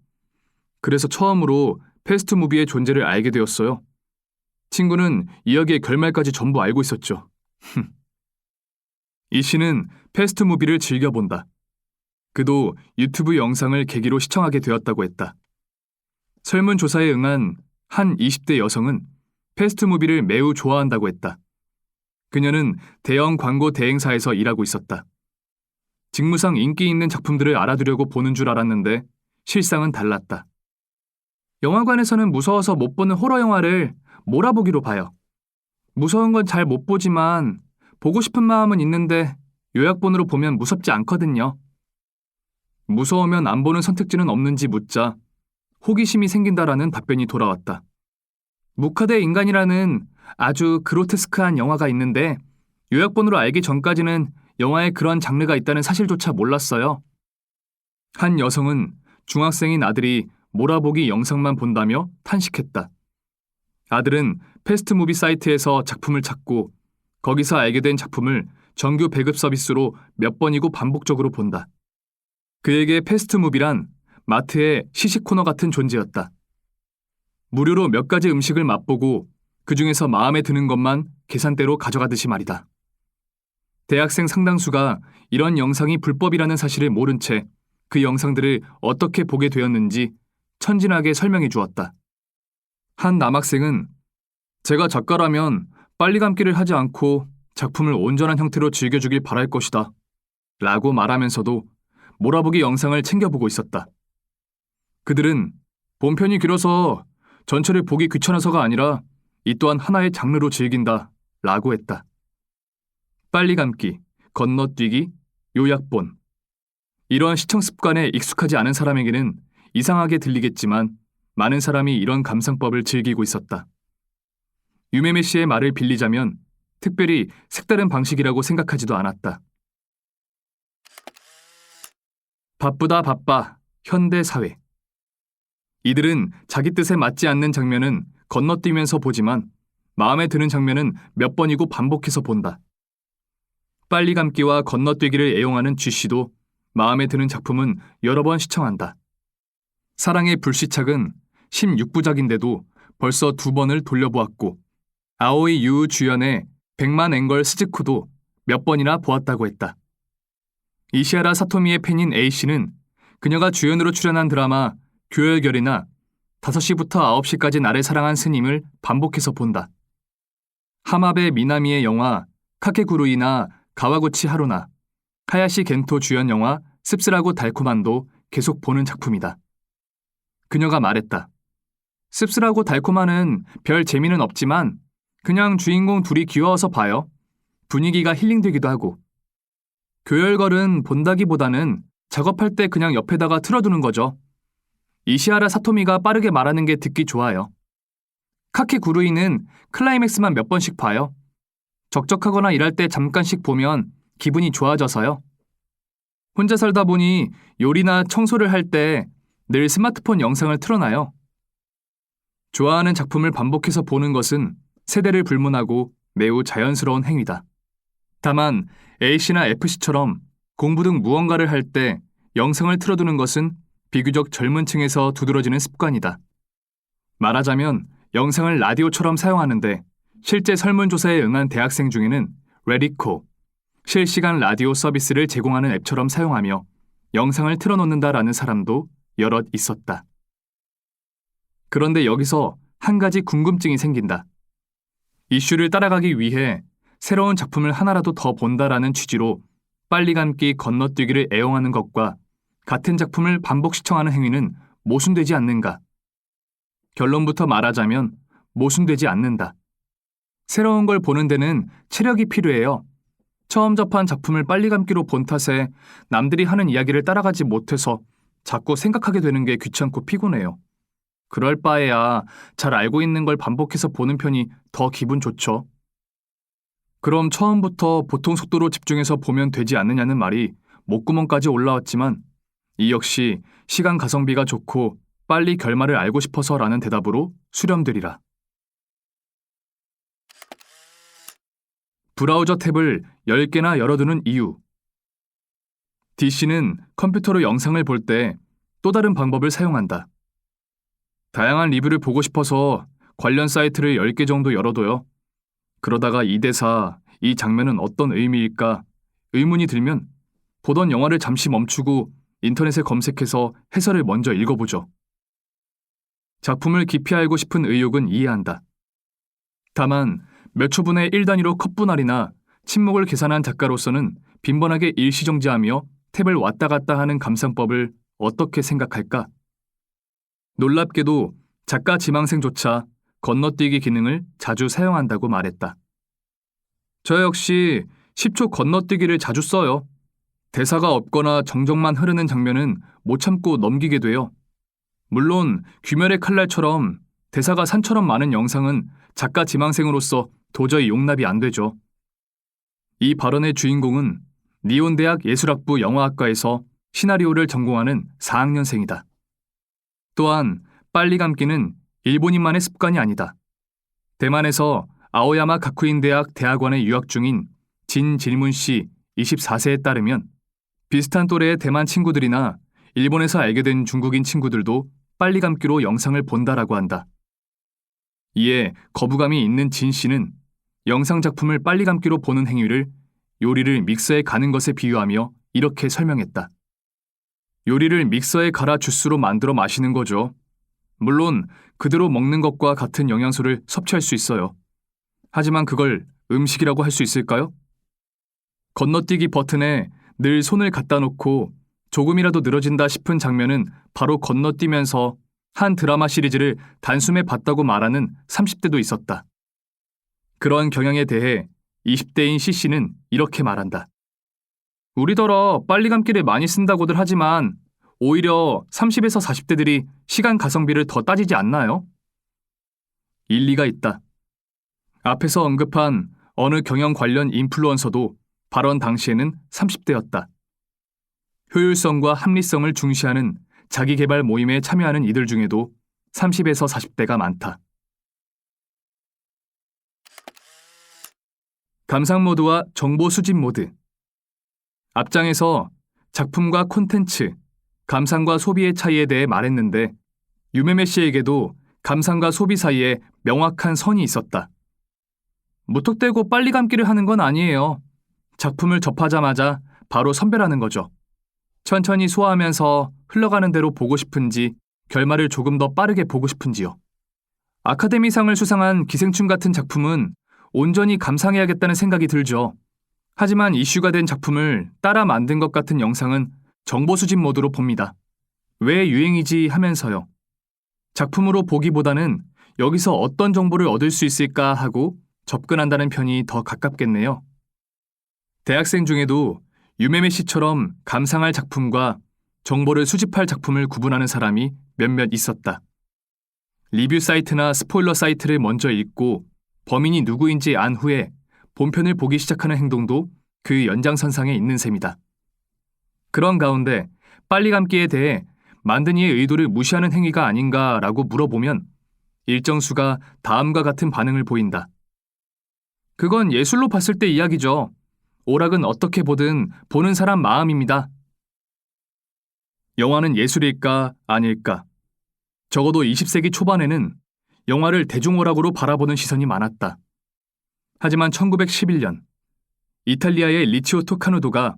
그래서 처음으로 패스트무비의 존재를 알게 되었어요. 친구는 이야기의 결말까지 전부 알고 있었죠. 이 씨는 패스트무비를 즐겨본다. 그도 유튜브 영상을 계기로 시청하게 되었다고 했다. 설문조사에 응한 한 20대 여성은 패스트무비를 매우 좋아한다고 했다. 그녀는 대형 광고 대행사에서 일하고 있었다. 직무상 인기 있는 작품들을 알아두려고 보는 줄 알았는데 실상은 달랐다. 영화관에서는 무서워서 못 보는 호러 영화를 몰아보기로 봐요. 무서운 건 잘 못 보지만 보고 싶은 마음은 있는데 요약본으로 보면 무섭지 않거든요. 무서우면 안 보는 선택지는 없는지 묻자 호기심이 생긴다라는 답변이 돌아왔다. 무카데 인간이라는 아주 그로테스크한 영화가 있는데 요약본으로 알기 전까지는 영화에 그런 장르가 있다는 사실조차 몰랐어요. 한 여성은 중학생인 아들이 몰아보기 영상만 본다며 탄식했다. 아들은 패스트무비 사이트에서 작품을 찾고 거기서 알게 된 작품을 정규 배급 서비스로 몇 번이고 반복적으로 본다. 그에게 패스트무비란 마트의 시식 코너 같은 존재였다. 무료로 몇 가지 음식을 맛보고 그 중에서 마음에 드는 것만 계산대로 가져가듯이 말이다. 대학생 상당수가 이런 영상이 불법이라는 사실을 모른 채 그 영상들을 어떻게 보게 되었는지 천진하게 설명해 주었다. 한 남학생은 제가 작가라면 빨리 감기를 하지 않고 작품을 온전한 형태로 즐겨주길 바랄 것이다 라고 말하면서도 몰아보기 영상을 챙겨보고 있었다. 그들은 본편이 길어서 전체를 보기 귀찮아서가 아니라 이 또한 하나의 장르로 즐긴다 라고 했다. 빨리 감기, 건너뛰기, 요약본. 이러한 시청 습관에 익숙하지 않은 사람에게는 이상하게 들리겠지만 많은 사람이 이런 감상법을 즐기고 있었다. 유메메 씨의 말을 빌리자면 특별히 색다른 방식이라고 생각하지도 않았다. 바쁘다 바빠, 현대사회. 이들은 자기 뜻에 맞지 않는 장면은 건너뛰면서 보지만 마음에 드는 장면은 몇 번이고 반복해서 본다. 빨리 감기와 건너뛰기를 애용하는 쥐씨도 마음에 드는 작품은 여러 번 시청한다. 사랑의 불시착은 16부작인데도 벌써 2번을 돌려보았고 아오이 유 주연의 100만 앵걸 스즈쿠도 몇 번이나 보았다고 했다. 이시하라 사토미의 팬인 A씨는 그녀가 주연으로 출연한 드라마 교열결이나 5시부터 9시까지 나를 사랑한 스님을 반복해서 본다. 하마베 미나미의 영화 카케구루이나 가와구치 하루나 하야시 겐토 주연 영화 씁쓸하고 달콤한도 계속 보는 작품이다. 그녀가 말했다. 씁쓸하고 달콤한은 별 재미는 없지만 그냥 주인공 둘이 귀여워서 봐요. 분위기가 힐링되기도 하고. 교열걸은 본다기보다는 작업할 때 그냥 옆에다가 틀어두는 거죠. 이시하라 사토미가 빠르게 말하는 게 듣기 좋아요. 카케구루이는 클라이맥스만 몇 번씩 봐요. 적적하거나 일할 때 잠깐씩 보면 기분이 좋아져서요. 혼자 살다 보니 요리나 청소를 할 때 늘 스마트폰 영상을 틀어놔요. 좋아하는 작품을 반복해서 보는 것은 세대를 불문하고 매우 자연스러운 행위다. 다만 A씨나 F씨처럼 공부 등 무언가를 할 때 영상을 틀어두는 것은 비교적 젊은 층에서 두드러지는 습관이다. 말하자면 영상을 라디오처럼 사용하는데 실제 설문조사에 응한 대학생 중에는 레디코, 실시간 라디오 서비스를 제공하는 앱처럼 사용하며 영상을 틀어놓는다라는 사람도 여럿 있었다. 그런데 여기서 한 가지 궁금증이 생긴다. 이슈를 따라가기 위해 새로운 작품을 하나라도 더 본다라는 취지로 빨리 감기 건너뛰기를 애용하는 것과 같은 작품을 반복 시청하는 행위는 모순되지 않는가? 결론부터 말하자면 모순되지 않는다. 새로운 걸 보는 데는 체력이 필요해요. 처음 접한 작품을 빨리 감기로 본 탓에 남들이 하는 이야기를 따라가지 못해서 자꾸 생각하게 되는 게 귀찮고 피곤해요. 그럴 바에야 잘 알고 있는 걸 반복해서 보는 편이 더 기분 좋죠. 그럼 처음부터 보통 속도로 집중해서 보면 되지 않느냐는 말이 목구멍까지 올라왔지만 이 역시 시간 가성비가 좋고 빨리 결말을 알고 싶어서라는 대답으로 수렴되리라. 브라우저 탭을 10개나 열어두는 이유. DC는 컴퓨터로 영상을 볼 때 또 다른 방법을 사용한다. 다양한 리뷰를 보고 싶어서 관련 사이트를 10개 정도 열어둬요. 그러다가 이 대사, 이 장면은 어떤 의미일까 의문이 들면 보던 영화를 잠시 멈추고 인터넷에 검색해서 해설을 먼저 읽어보죠. 작품을 깊이 알고 싶은 의욕은 이해한다. 다만 몇 초분의 1단위로 컷 분할이나 침묵을 계산한 작가로서는 빈번하게 일시정지하며 탭을 왔다 갔다 하는 감상법을 어떻게 생각할까? 놀랍게도 작가 지망생조차 건너뛰기 기능을 자주 사용한다고 말했다. 저 역시 10초 건너뛰기를 자주 써요. 대사가 없거나 정적만 흐르는 장면은 못 참고 넘기게 돼요. 물론 귀멸의 칼날처럼 대사가 산처럼 많은 영상은 작가 지망생으로서 도저히 용납이 안 되죠. 이 발언의 주인공은 니온대학 예술학부 영화학과에서 시나리오를 전공하는 4학년생이다. 또한 빨리 감기는 일본인만의 습관이 아니다. 대만에서 아오야마 가쿠인 대학 대학원에 유학 중인 진질문 씨 24세에 따르면 비슷한 또래의 대만 친구들이나 일본에서 알게 된 중국인 친구들도 빨리 감기로 영상을 본다라고 한다. 이에 거부감이 있는 진 씨는 영상 작품을 빨리 감기로 보는 행위를 요리를 믹서에 가는 것에 비유하며 이렇게 설명했다. 요리를 믹서에 갈아 주스로 만들어 마시는 거죠. 물론 그대로 먹는 것과 같은 영양소를 섭취할 수 있어요. 하지만 그걸 음식이라고 할 수 있을까요? 건너뛰기 버튼에 늘 손을 갖다 놓고 조금이라도 늘어진다 싶은 장면은 바로 건너뛰면서 한 드라마 시리즈를 단숨에 봤다고 말하는 30대도 있었다. 그런 경향에 대해 20대인 C씨는 이렇게 말한다. 우리더러 빨리 감기를 많이 쓴다고들 하지만 오히려 30에서 40대들이 시간 가성비를 더 따지지 않나요? 일리가 있다. 앞에서 언급한 어느 경영 관련 인플루언서도 발언 당시에는 30대였다. 효율성과 합리성을 중시하는 자기개발 모임에 참여하는 이들 중에도 30에서 40대가 많다. 감상 모드와 정보 수집 모드. 앞장에서 작품과 콘텐츠, 감상과 소비의 차이에 대해 말했는데 유메메 씨에게도 감상과 소비 사이에 명확한 선이 있었다. 무턱대고 빨리 감기를 하는 건 아니에요. 작품을 접하자마자 바로 선별하는 거죠. 천천히 소화하면서 흘러가는 대로 보고 싶은지 결말을 조금 더 빠르게 보고 싶은지요. 아카데미상을 수상한 기생충 같은 작품은 온전히 감상해야겠다는 생각이 들죠. 하지만 이슈가 된 작품을 따라 만든 것 같은 영상은 정보 수집 모드로 봅니다. 왜 유행이지 하면서요. 작품으로 보기보다는 여기서 어떤 정보를 얻을 수 있을까 하고 접근한다는 편이 더 가깝겠네요. 대학생 중에도 유메메 씨처럼 감상할 작품과 정보를 수집할 작품을 구분하는 사람이 몇몇 있었다. 리뷰 사이트나 스포일러 사이트를 먼저 읽고 범인이 누구인지 안 후에 본편을 보기 시작하는 행동도 그 연장선상에 있는 셈이다. 그런 가운데 빨리 감기에 대해 만든 이의 의도를 무시하는 행위가 아닌가라고 물어보면 일정 수가 다음과 같은 반응을 보인다. 그건 예술로 봤을 때 이야기죠. 오락은 어떻게 보든 보는 사람 마음입니다. 영화는 예술일까 아닐까? 적어도 20세기 초반에는 영화를 대중오락으로 바라보는 시선이 많았다. 하지만 1911년 이탈리아의 리치오 토카누도가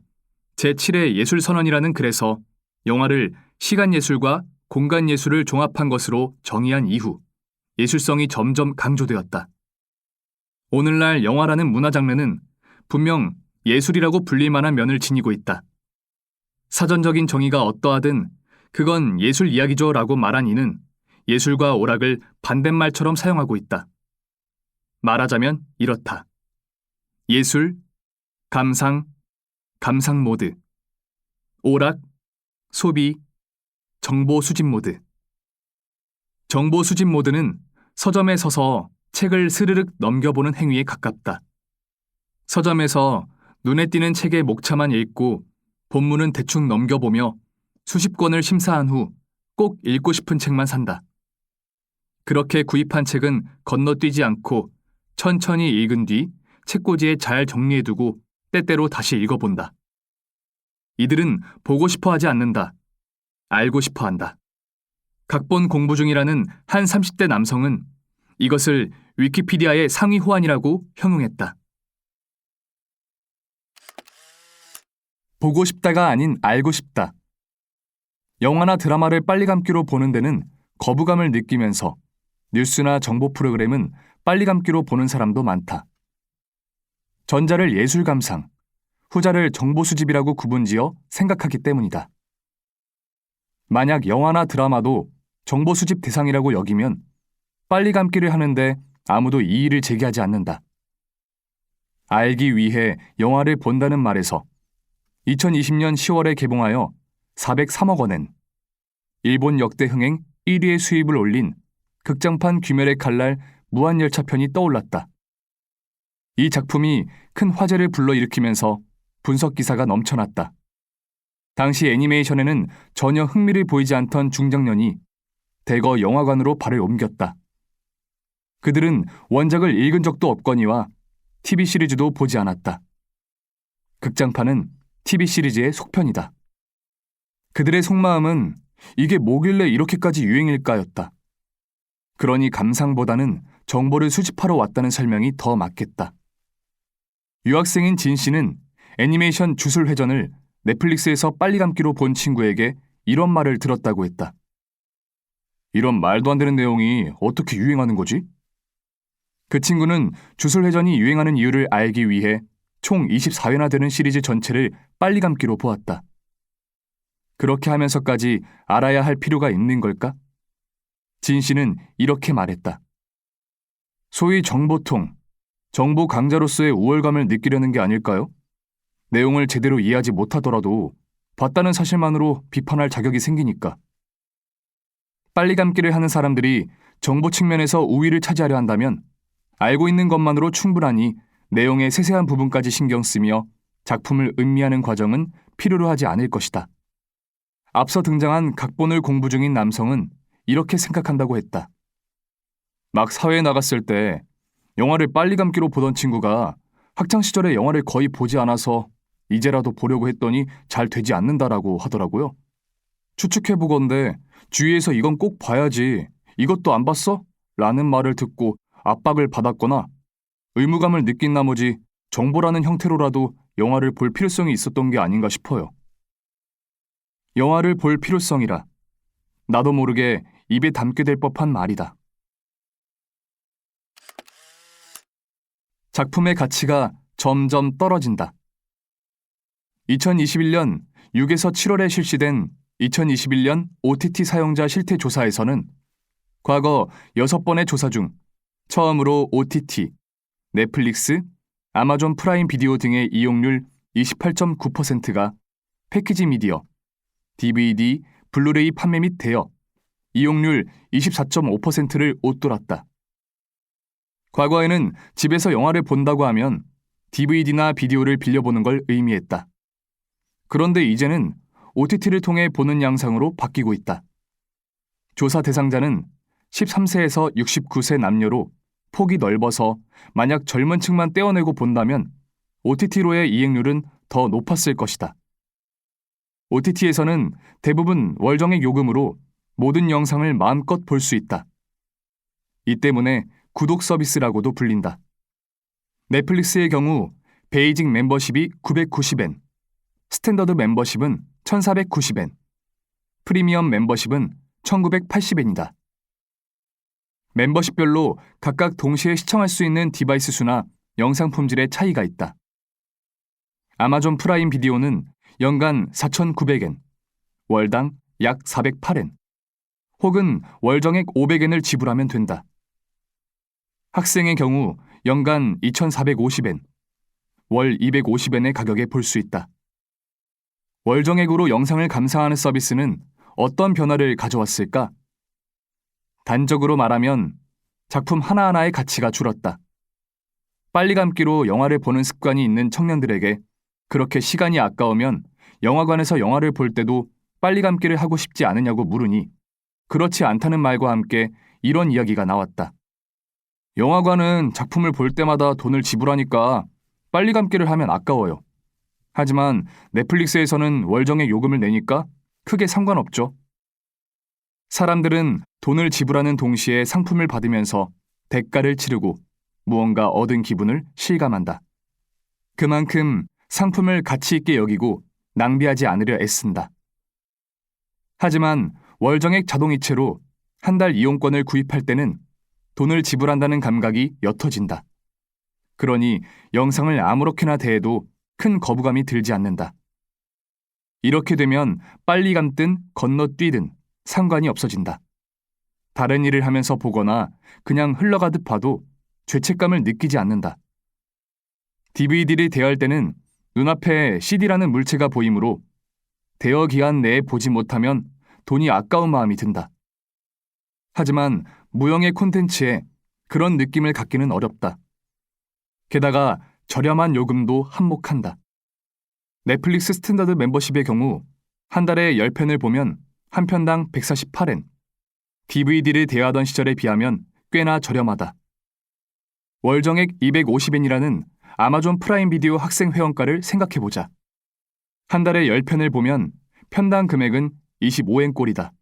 제7회 예술선언이라는 글에서 영화를 시간예술과 공간예술을 종합한 것으로 정의한 이후 예술성이 점점 강조되었다. 오늘날 영화라는 문화 장르는 분명 예술이라고 불릴 만한 면을 지니고 있다. 사전적인 정의가 어떠하든 그건 예술 이야기죠 라고 말한 이는 예술과 오락을 반대말처럼 사용하고 있다. 말하자면 이렇다. 예술, 감상, 감상 모드, 오락, 소비, 정보 수집 모드. 정보 수집 모드는 서점에 서서 책을 스르륵 넘겨보는 행위에 가깝다. 서점에서 눈에 띄는 책의 목차만 읽고 본문은 대충 넘겨보며 수십 권을 심사한 후 꼭 읽고 싶은 책만 산다. 그렇게 구입한 책은 건너뛰지 않고 천천히 읽은 뒤 책꽂이에 잘 정리해두고 때때로 다시 읽어본다. 이들은 보고 싶어 하지 않는다. 알고 싶어 한다. 각본 공부 중이라는 한 30대 남성은 이것을 위키피디아의 상위 호환이라고 형용했다. 보고 싶다가 아닌 알고 싶다. 영화나 드라마를 빨리 감기로 보는 데는 거부감을 느끼면서 뉴스나 정보 프로그램은 빨리 감기로 보는 사람도 많다. 전자를 예술 감상, 후자를 정보 수집이라고 구분지어 생각하기 때문이다. 만약 영화나 드라마도 정보 수집 대상이라고 여기면 빨리 감기를 하는데 아무도 이의를 제기하지 않는다. 알기 위해 영화를 본다는 말에서 2020년 10월에 개봉하여 403억 원엔 일본 역대 흥행 1위의 수입을 올린 극장판 귀멸의 칼날 무한열차편이 떠올랐다. 이 작품이 큰 화제를 불러일으키면서 분석 기사가 넘쳐났다. 당시 애니메이션에는 전혀 흥미를 보이지 않던 중장년이 대거 영화관으로 발을 옮겼다. 그들은 원작을 읽은 적도 없거니와 TV 시리즈도 보지 않았다. 극장판은 TV 시리즈의 속편이다. 그들의 속마음은 이게 뭐길래 이렇게까지 유행일까였다. 그러니 감상보다는 정보를 수집하러 왔다는 설명이 더 맞겠다. 유학생인 진 씨는 애니메이션 주술회전을 넷플릭스에서 빨리 감기로 본 친구에게 이런 말을 들었다고 했다. 이런 말도 안 되는 내용이 어떻게 유행하는 거지? 그 친구는 주술회전이 유행하는 이유를 알기 위해 총 24회나 되는 시리즈 전체를 빨리 감기로 보았다. 그렇게 하면서까지 알아야 할 필요가 있는 걸까? 진 씨는 이렇게 말했다. 소위 정보통, 정보 강자로서의 우월감을 느끼려는 게 아닐까요? 내용을 제대로 이해하지 못하더라도 봤다는 사실만으로 비판할 자격이 생기니까. 빨리 감기를 하는 사람들이 정보 측면에서 우위를 차지하려 한다면 알고 있는 것만으로 충분하니 내용의 세세한 부분까지 신경 쓰며 작품을 음미하는 과정은 필요로 하지 않을 것이다. 앞서 등장한 각본을 공부 중인 남성은 이렇게 생각한다고 했다. 막 사회에 나갔을 때 영화를 빨리 감기로 보던 친구가 학창시절에 영화를 거의 보지 않아서 이제라도 보려고 했더니 잘 되지 않는다라고 하더라고요. 추측해보건대 주위에서 이건 꼭 봐야지, 이것도 안 봤어? 라는 말을 듣고 압박을 받았거나 의무감을 느낀 나머지 정보라는 형태로라도 영화를 볼 필요성이 있었던 게 아닌가 싶어요. 영화를 볼 필요성이라 나도 모르게 입에 담게 될 법한 말이다. 작품의 가치가 점점 떨어진다. 2021년 6에서 7월에 실시된 2021년 OTT 사용자 실태 조사에서는 과거 6번의 조사 중 처음으로 OTT, 넷플릭스, 아마존 프라임 비디오 등의 이용률 28.9%가 패키지 미디어, DVD, 블루레이 판매 및 대여, 이용률 24.5%를 웃돌았다. 과거에는 집에서 영화를 본다고 하면 DVD나 비디오를 빌려보는 걸 의미했다. 그런데 이제는 OTT를 통해 보는 양상으로 바뀌고 있다. 조사 대상자는 13세에서 69세 남녀로 폭이 넓어서 만약 젊은 층만 떼어내고 본다면 OTT로의 이행률은 더 높았을 것이다. OTT에서는 대부분 월정액 요금으로 모든 영상을 마음껏 볼 수 있다. 이 때문에 구독 서비스라고도 불린다. 넷플릭스의 경우 베이직 멤버십이 990엔, 스탠더드 멤버십은 1490엔, 프리미엄 멤버십은 1980엔이다. 멤버십별로 각각 동시에 시청할 수 있는 디바이스 수나 영상 품질의 차이가 있다. 아마존 프라임 비디오는 연간 4,900엔, 월당 약 408엔, 혹은 월정액 500엔을 지불하면 된다. 학생의 경우 연간 2,450엔, 월 250엔의 가격에 볼 수 있다. 월정액으로 영상을 감상하는 서비스는 어떤 변화를 가져왔을까? 단적으로 말하면 작품 하나하나의 가치가 줄었다. 빨리 감기로 영화를 보는 습관이 있는 청년들에게 그렇게 시간이 아까우면 영화관에서 영화를 볼 때도 빨리 감기를 하고 싶지 않으냐고 물으니 그렇지 않다는 말과 함께 이런 이야기가 나왔다. 영화관은 작품을 볼 때마다 돈을 지불하니까 빨리 감기를 하면 아까워요. 하지만 넷플릭스에서는 월정액 요금을 내니까 크게 상관없죠. 사람들은 돈을 지불하는 동시에 상품을 받으면서 대가를 치르고 무언가 얻은 기분을 실감한다. 그만큼 상품을 가치 있게 여기고 낭비하지 않으려 애쓴다. 하지만 월정액 자동이체로 한 달 이용권을 구입할 때는 돈을 지불한다는 감각이 옅어진다. 그러니 영상을 아무렇게나 대해도 큰 거부감이 들지 않는다. 이렇게 되면 빨리 감든 건너뛰든 상관이 없어진다. 다른 일을 하면서 보거나 그냥 흘러가듯 봐도 죄책감을 느끼지 않는다. DVD를 대여할 때는 눈앞에 CD라는 물체가 보이므로 대여 기한 내에 보지 못하면 돈이 아까운 마음이 든다. 하지만 무형의 콘텐츠에 그런 느낌을 갖기는 어렵다. 게다가 저렴한 요금도 한몫한다. 넷플릭스 스탠다드 멤버십의 경우 한 달에 10편을 보면 한 편당 148엔, DVD를 대여하던 시절에 비하면 꽤나 저렴하다. 월정액 250엔이라는 아마존 프라임 비디오 학생 회원가를 생각해보자. 한 달에 10편을 보면 편당 금액은 25엔 꼴이다.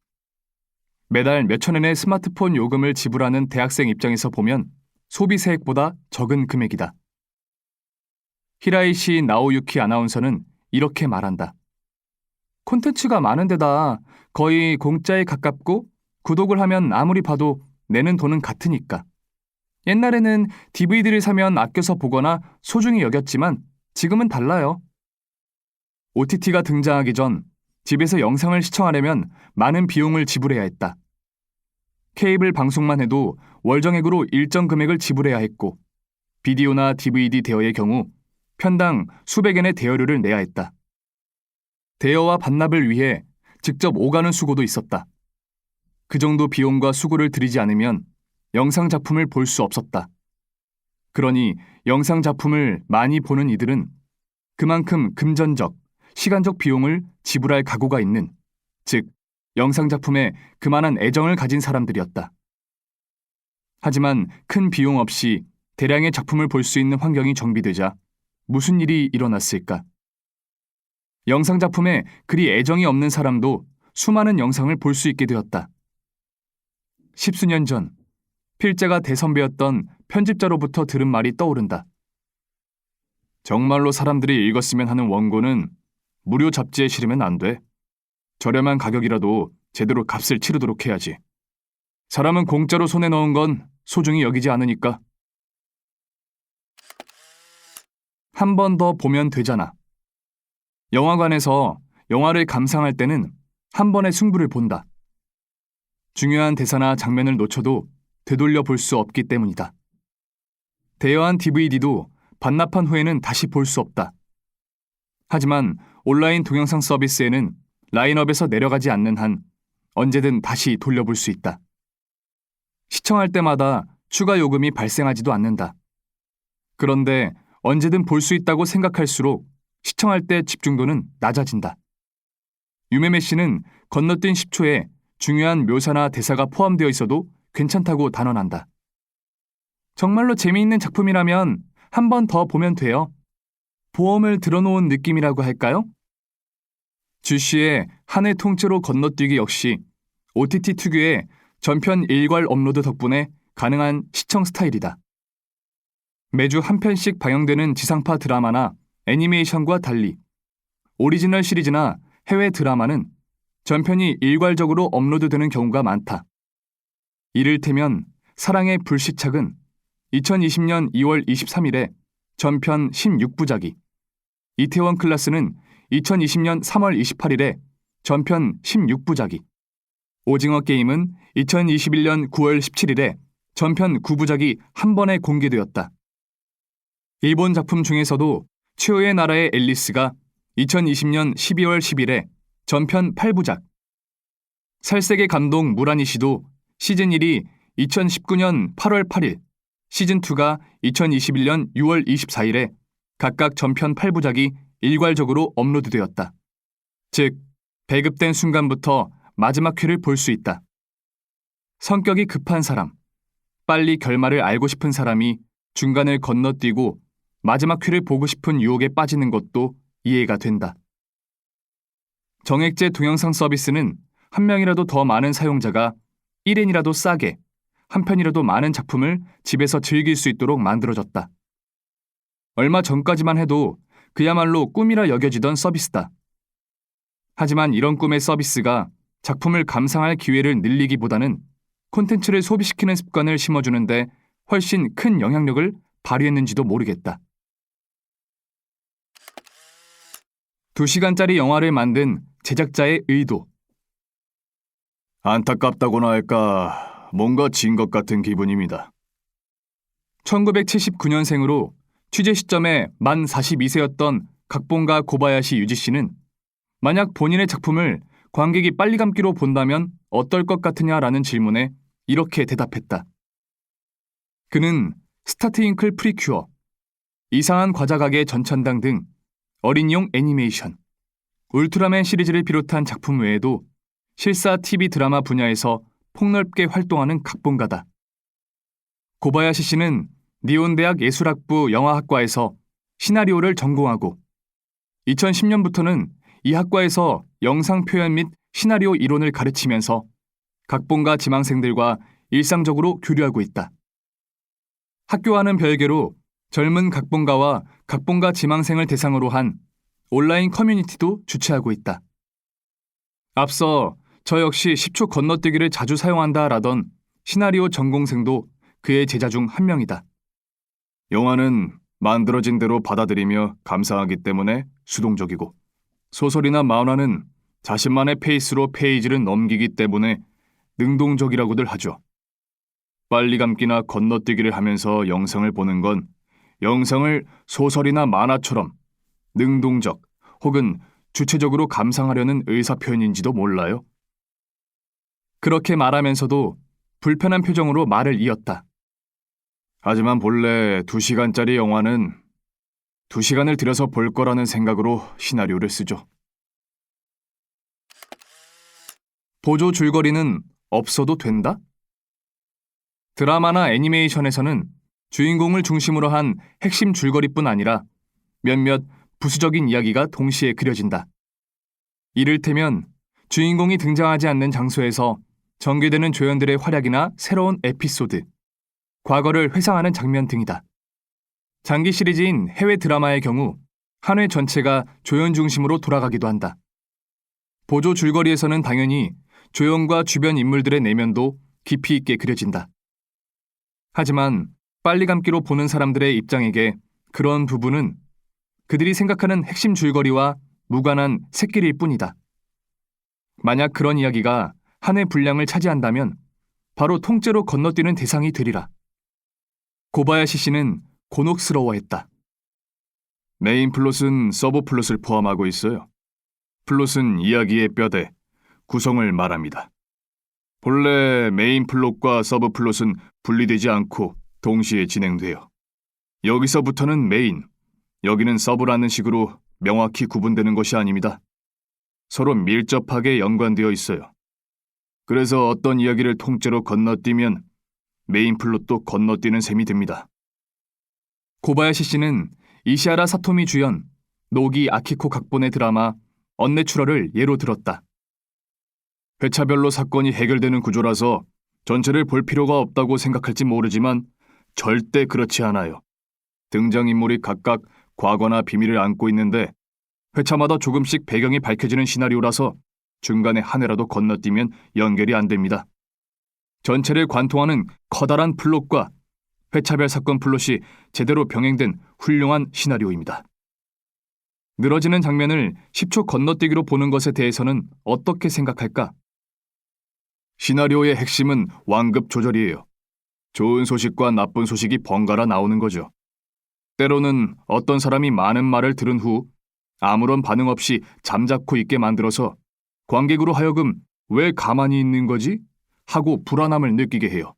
매달 몇천 엔의 스마트폰 요금을 지불하는 대학생 입장에서 보면 소비세액보다 적은 금액이다. 히라이시 나오유키 아나운서는 이렇게 말한다. 콘텐츠가 많은 데다 거의 공짜에 가깝고 구독을 하면 아무리 봐도 내는 돈은 같으니까. 옛날에는 DVD를 사면 아껴서 보거나 소중히 여겼지만 지금은 달라요. OTT가 등장하기 전 집에서 영상을 시청하려면 많은 비용을 지불해야 했다. 케이블 방송만 해도 월정액으로 일정 금액을 지불해야 했고 비디오나 DVD 대여의 경우 편당 수백엔의 대여료를 내야 했다. 대여와 반납을 위해 직접 오가는 수고도 있었다. 그 정도 비용과 수고를 들이지 않으면 영상 작품을 볼 수 없었다. 그러니 영상 작품을 많이 보는 이들은 그만큼 금전적, 시간적 비용을 지불할 각오가 있는, 즉 영상 작품에 그만한 애정을 가진 사람들이었다. 하지만 큰 비용 없이 대량의 작품을 볼 수 있는 환경이 정비되자 무슨 일이 일어났을까? 영상 작품에 그리 애정이 없는 사람도 수많은 영상을 볼 수 있게 되었다. 10수년 전 필자가 대선배였던 편집자로부터 들은 말이 떠오른다. 정말로 사람들이 읽었으면 하는 원고는 무료 잡지에 실으면 안 돼. 저렴한 가격이라도 제대로 값을 치르도록 해야지. 사람은 공짜로 손에 넣은 건 소중히 여기지 않으니까. 한 번 더 보면 되잖아. 영화관에서 영화를 감상할 때는 한 번의 승부를 본다. 중요한 대사나 장면을 놓쳐도 되돌려 볼 수 없기 때문이다. 대여한 DVD도 반납한 후에는 다시 볼 수 없다. 하지만 온라인 동영상 서비스에는 라인업에서 내려가지 않는 한 언제든 다시 돌려볼 수 있다. 시청할 때마다 추가 요금이 발생하지도 않는다. 그런데 언제든 볼 수 있다고 생각할수록 시청할 때 집중도는 낮아진다. 유메메 씨는 건너뛴 10초에 중요한 묘사나 대사가 포함되어 있어도 괜찮다고 단언한다. 정말로 재미있는 작품이라면 한 번 더 보면 돼요. 보험을 들어놓은 느낌이라고 할까요? 주씨의 한 해 통째로 건너뛰기 역시 OTT 특유의 전편 일괄 업로드 덕분에 가능한 시청 스타일이다. 매주 한 편씩 방영되는 지상파 드라마나 애니메이션과 달리 오리지널 시리즈나 해외 드라마는 전편이 일괄적으로 업로드되는 경우가 많다. 이를테면 사랑의 불시착은 2020년 2월 23일에 전편 16부작이, 이태원 클라스는 2020년 3월 28일에 전편 16부작이, 오징어 게임은 2021년 9월 17일에 전편 9부작이 한 번에 공개되었다. 일본 작품 중에서도 최후의 나라의 앨리스가 2020년 12월 10일에 전편 8부작, 살색의 감동 무라니시도 시즌 1이 2019년 8월 8일 시즌2가 2021년 6월 24일에 각각 전편 8부작이 일괄적으로 업로드되었다. 즉, 배급된 순간부터 마지막 회를 볼 수 있다. 성격이 급한 사람, 빨리 결말을 알고 싶은 사람이 중간을 건너뛰고 마지막 회를 보고 싶은 유혹에 빠지는 것도 이해가 된다. 정액제 동영상 서비스는 한 명이라도 더 많은 사용자가 1엔이라도 싸게, 한 편이라도 많은 작품을 집에서 즐길 수 있도록 만들어졌다. 얼마 전까지만 해도 그야말로 꿈이라 여겨지던 서비스다. 하지만 이런 꿈의 서비스가 작품을 감상할 기회를 늘리기보다는 콘텐츠를 소비시키는 습관을 심어주는데 훨씬 큰 영향력을 발휘했는지도 모르겠다. 2시간짜리 영화를 만든 제작자의 의도. 안타깝다고나 할까 뭔가 진 것 같은 기분입니다. 1979년생으로 취재 시점에 만 42세였던 각본가 고바야시 유지 씨는 만약 본인의 작품을 관객이 빨리 감기로 본다면 어떨 것 같으냐라는 질문에 이렇게 대답했다. 그는 스타트윙클 프리큐어, 이상한 과자 가게 전천당 등 어린이용 애니메이션, 울트라맨 시리즈를 비롯한 작품 외에도 실사 TV 드라마 분야에서 폭넓게 활동하는 각본가다. 고바야시 씨는 니온대학 예술학부 영화학과에서 시나리오를 전공하고 2010년부터는 이 학과에서 영상 표현 및 시나리오 이론을 가르치면서 각본가 지망생들과 일상적으로 교류하고 있다. 학교와는 별개로 젊은 각본가와 각본가 지망생을 대상으로 한 온라인 커뮤니티도 주최하고 있다. 앞서 저 역시 10초 건너뛰기를 자주 사용한다라던 시나리오 전공생도 그의 제자 중 한 명이다. 영화는 만들어진 대로 받아들이며 감상하기 때문에 수동적이고, 소설이나 만화는 자신만의 페이스로 페이지를 넘기기 때문에 능동적이라고들 하죠. 빨리 감기나 건너뛰기를 하면서 영상을 보는 건 영상을 소설이나 만화처럼 능동적 혹은 주체적으로 감상하려는 의사표현인지도 몰라요. 그렇게 말하면서도 불편한 표정으로 말을 이었다. 하지만 본래 2시간짜리 영화는 2시간을 들여서 볼 거라는 생각으로 시나리오를 쓰죠. 보조 줄거리는 없어도 된다? 드라마나 애니메이션에서는 주인공을 중심으로 한 핵심 줄거리뿐 아니라 몇몇 부수적인 이야기가 동시에 그려진다. 이를테면 주인공이 등장하지 않는 장소에서 전개되는 조연들의 활약이나 새로운 에피소드, 과거를 회상하는 장면 등이다. 장기 시리즈인 해외 드라마의 경우 한 회 전체가 조연 중심으로 돌아가기도 한다. 보조 줄거리에서는 당연히 조연과 주변 인물들의 내면도 깊이 있게 그려진다. 하지만 빨리 감기로 보는 사람들의 입장에게 그런 부분은 그들이 생각하는 핵심 줄거리와 무관한 샛길일 뿐이다. 만약 그런 이야기가 한 회 분량을 차지한다면 바로 통째로 건너뛰는 대상이 되리라. 고바야시 씨는 곤혹스러워했다. 메인 플롯은 서브 플롯을 포함하고 있어요. 플롯은 이야기의 뼈대, 구성을 말합니다. 본래 메인 플롯과 서브 플롯은 분리되지 않고 동시에 진행돼요. 여기서부터는 메인, 여기는 서브라는 식으로 명확히 구분되는 것이 아닙니다. 서로 밀접하게 연관되어 있어요. 그래서 어떤 이야기를 통째로 건너뛰면 메인 플롯도 건너뛰는 셈이 됩니다. 고바야시 씨는 이시하라 사토미 주연, 노기 아키코 각본의 드라마 언내추럴을 예로 들었다. 회차별로 사건이 해결되는 구조라서 전체를 볼 필요가 없다고 생각할지 모르지만 절대 그렇지 않아요. 등장인물이 각각 과거나 비밀을 안고 있는데 회차마다 조금씩 배경이 밝혀지는 시나리오라서 중간에 한 회라도 건너뛰면 연결이 안 됩니다. 전체를 관통하는 커다란 플롯과 회차별 사건 플롯이 제대로 병행된 훌륭한 시나리오입니다. 늘어지는 장면을 10초 건너뛰기로 보는 것에 대해서는 어떻게 생각할까? 시나리오의 핵심은 완급 조절이에요. 좋은 소식과 나쁜 소식이 번갈아 나오는 거죠. 때로는 어떤 사람이 많은 말을 들은 후 아무런 반응 없이 잠자코 있게 만들어서 관객으로 하여금 왜 가만히 있는 거지? 하고 불안함을 느끼게 해요.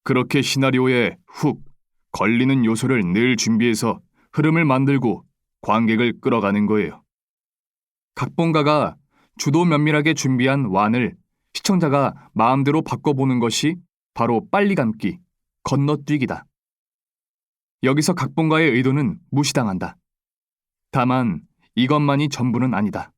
그렇게 시나리오에 훅 걸리는 요소를 늘 준비해서 흐름을 만들고 관객을 끌어가는 거예요. 각본가가 주도 면밀하게 준비한 완을 시청자가 마음대로 바꿔보는 것이 바로 빨리 감기, 건너뛰기다. 여기서 각본가의 의도는 무시당한다. 다만 이것만이 전부는 아니다.